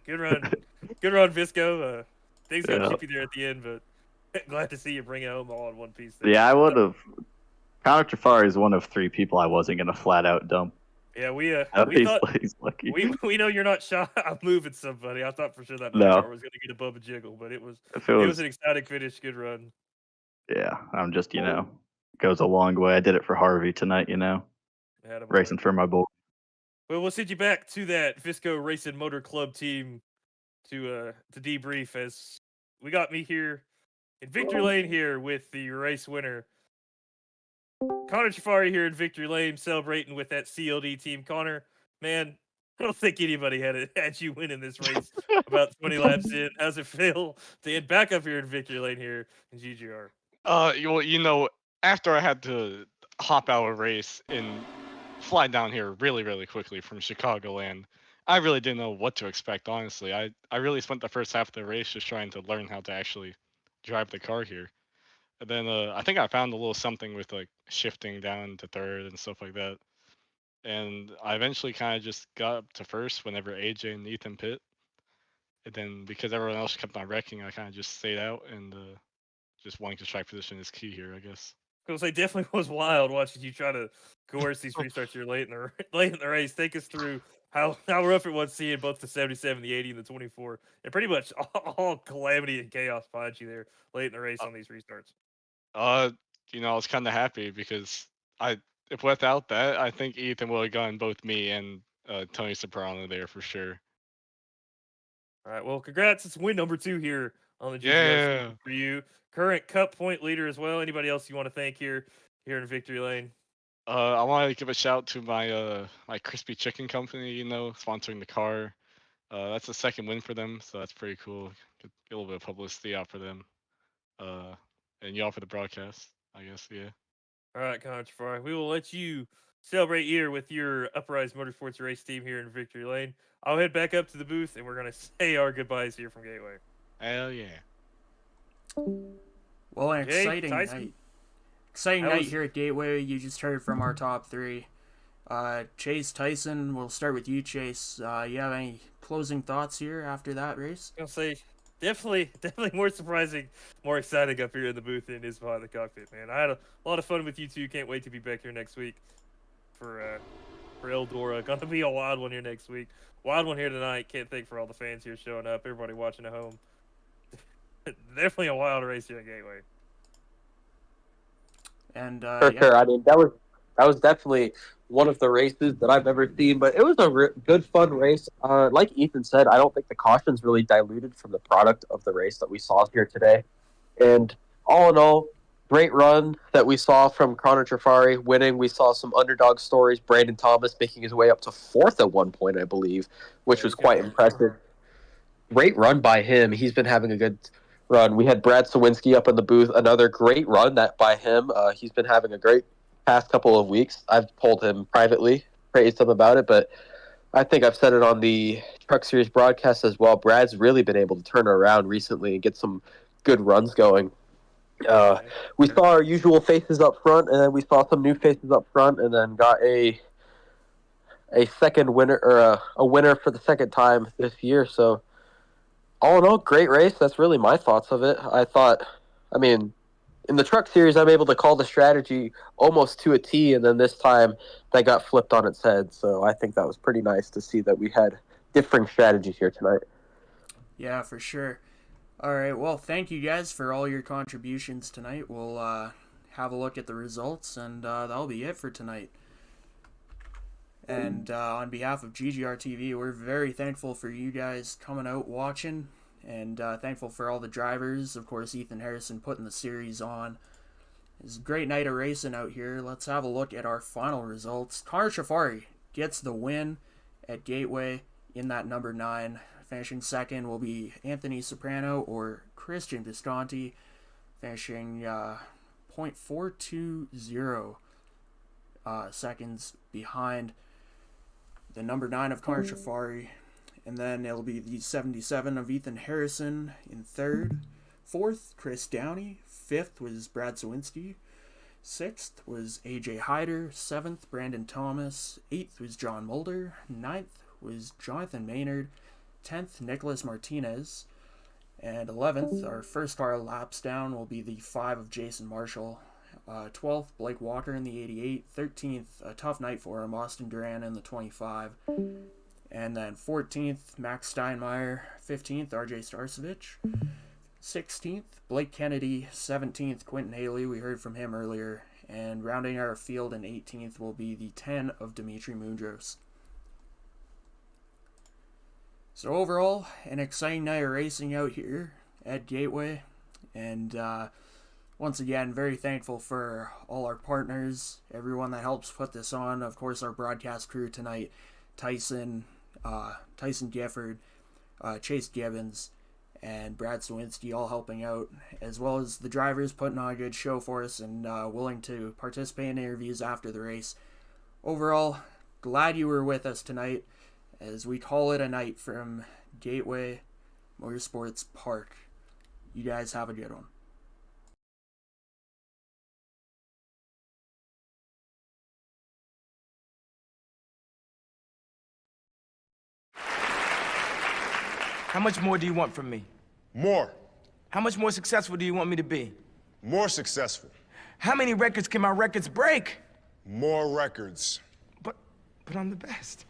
good run. Good run, Visco. Things got chippy there at the end, but glad to see you bring it home all in one piece. There. Yeah, I would have. Connor Trafari is one of 3 people I wasn't going to flat out dump. Yeah, we he's, thought he's lucky. we know you're not shy of moving somebody. I thought for sure that No. car was going to get above a jiggle, but it was If it was an exciting finish. Good run. Yeah, I'm just goes a long way. I did it for Harvey tonight, racing for my boy. Well, we'll send you back to that Visco Racing Motor Club team to debrief as we got me here in Victory Lane here with the race winner. Connor Jafari here in Victory Lane celebrating with that CLD team. Connor, man, I don't think anybody had you winning this race about 20 laps in. How's it feel to end back up here in Victory Lane here in GGR? After I had to hop out of a race and fly down here really, really quickly from Chicagoland, I really didn't know what to expect, honestly. I really spent the first half of the race just trying to learn how to actually drive the car here. And then I think I found a little something with like shifting down to third and stuff like that. And I eventually kind of just got up to first whenever AJ and Ethan pit. And then because everyone else kept on wrecking, I kind of just stayed out and just wanting to track position is key here, I guess. Because it definitely was wild watching you try to coerce these restarts here late in the race. Take us through how rough it was seeing both the 77, the 80, and the 24, and pretty much all calamity and chaos behind you there late in the race on these restarts. I was kind of happy because if without that, I think Ethan would have gotten both me and Tony Soprano there for sure. All right, well, congrats! It's win number 2 here on the GGR Yeah. for you. Current Cup point leader as well. Anybody else you want to thank here in Victory Lane? I want to give a shout to my my crispy chicken company, sponsoring the car. That's the second win for them, so that's pretty cool. Get a little bit of publicity out for them. And y'all for the broadcast, I guess, yeah. All right, Connor Jafari, we will let you celebrate here with your Uprise Motorsports race team here in Victory Lane. I'll head back up to the booth, and we're going to say our goodbyes here from Gateway. Hell yeah. Well, an Jay, exciting Tyson? night. Exciting night here at Gateway. You just heard from our top 3. Chase, Tyson, we'll start with you, Chase. You have any closing thoughts here after that race? I'll say definitely more surprising, more exciting up here in the booth than it is behind the cockpit, man. I had a lot of fun with you two. Can't wait to be back here next week for Eldora. Gonna be a wild one here next week. Wild one here tonight. Can't thank for all the fans here showing up. Everybody watching at home. Definitely a wild race here at Gateway. And sure. I mean, that was definitely one of the races that I've ever seen, but it was a good, fun race. Like Ethan said, I don't think the caution's really diluted from the product of the race that we saw here today. And all in all, great run that we saw from Connor Trafari winning. We saw some underdog stories. Brandon Thomas making his way up to 4th at one point, I believe, which was quite impressive. Great run by him. He's been having a good run. We had Brad Sawinski up in the booth. Another great run that by him. He's been having a great past couple of weeks. I've told him privately, praised him about it, but I think I've said it on the Truck Series broadcast as well. Brad's really been able to turn it around recently and get some good runs going. We saw our usual faces up front, and then we saw some new faces up front, and then got a second winner, or a winner for the second time this year. So all in all, great race. That's really my thoughts of it. I mean, in the Truck Series, I'm able to call the strategy almost to a T, and then this time that got flipped on its head. So I think that was pretty nice to see that we had differing strategies here tonight. Yeah, for sure. All right, well, thank you guys for all your contributions tonight. We'll have a look at the results, and that'll be it for tonight. And on behalf of GGR TV, we're very thankful for you guys coming out watching, and thankful for all the drivers. Of course, Ethan Harrison putting the series on. It's a great night of racing out here. Let's have a look at our final results. Connor Shafari gets the win at Gateway in that number 9. Finishing second will be Anthony Soprano or Christian Visconti, finishing .420 seconds behind the number 9 of Connor Shafari. And then it'll be the 77 of Ethan Harrison in third. Fourth, Chris Downey. Fifth was Brad Sawinski. Sixth was AJ Hyder. Seventh, Brandon Thomas. Eighth was John Mulder. Ninth was Jonathan Maynard. 10th, Nicholas Martinez. And 11th, our first car laps down, will be the 5 of Jason Marshall. 12th, Blake Walker in the 88. 13th, a tough night for him, Austin Duran in the 25. And then 14th, Max Steinmeier. 15th, RJ Starcevich. 16th, Blake Kennedy. 17th, Quentin Haley. We heard from him earlier. And rounding our field in 18th will be the 10 of Dimitri Mundros. So overall, an exciting night of racing out here at Gateway. And once again, very thankful for all our partners, everyone that helps put this on. Of course, our broadcast crew tonight, Tyson Gifford, Chase Gibbons, and Brad Sawinski, all helping out, as well as the drivers putting on a good show for us and willing to participate in interviews after the race. Overall, glad you were with us tonight as we call it a night from Gateway Motorsports Park. You guys have a good one. How much more do you want from me? More. How much more successful do you want me to be? More successful. How many records can my records break? More records. But I'm the best.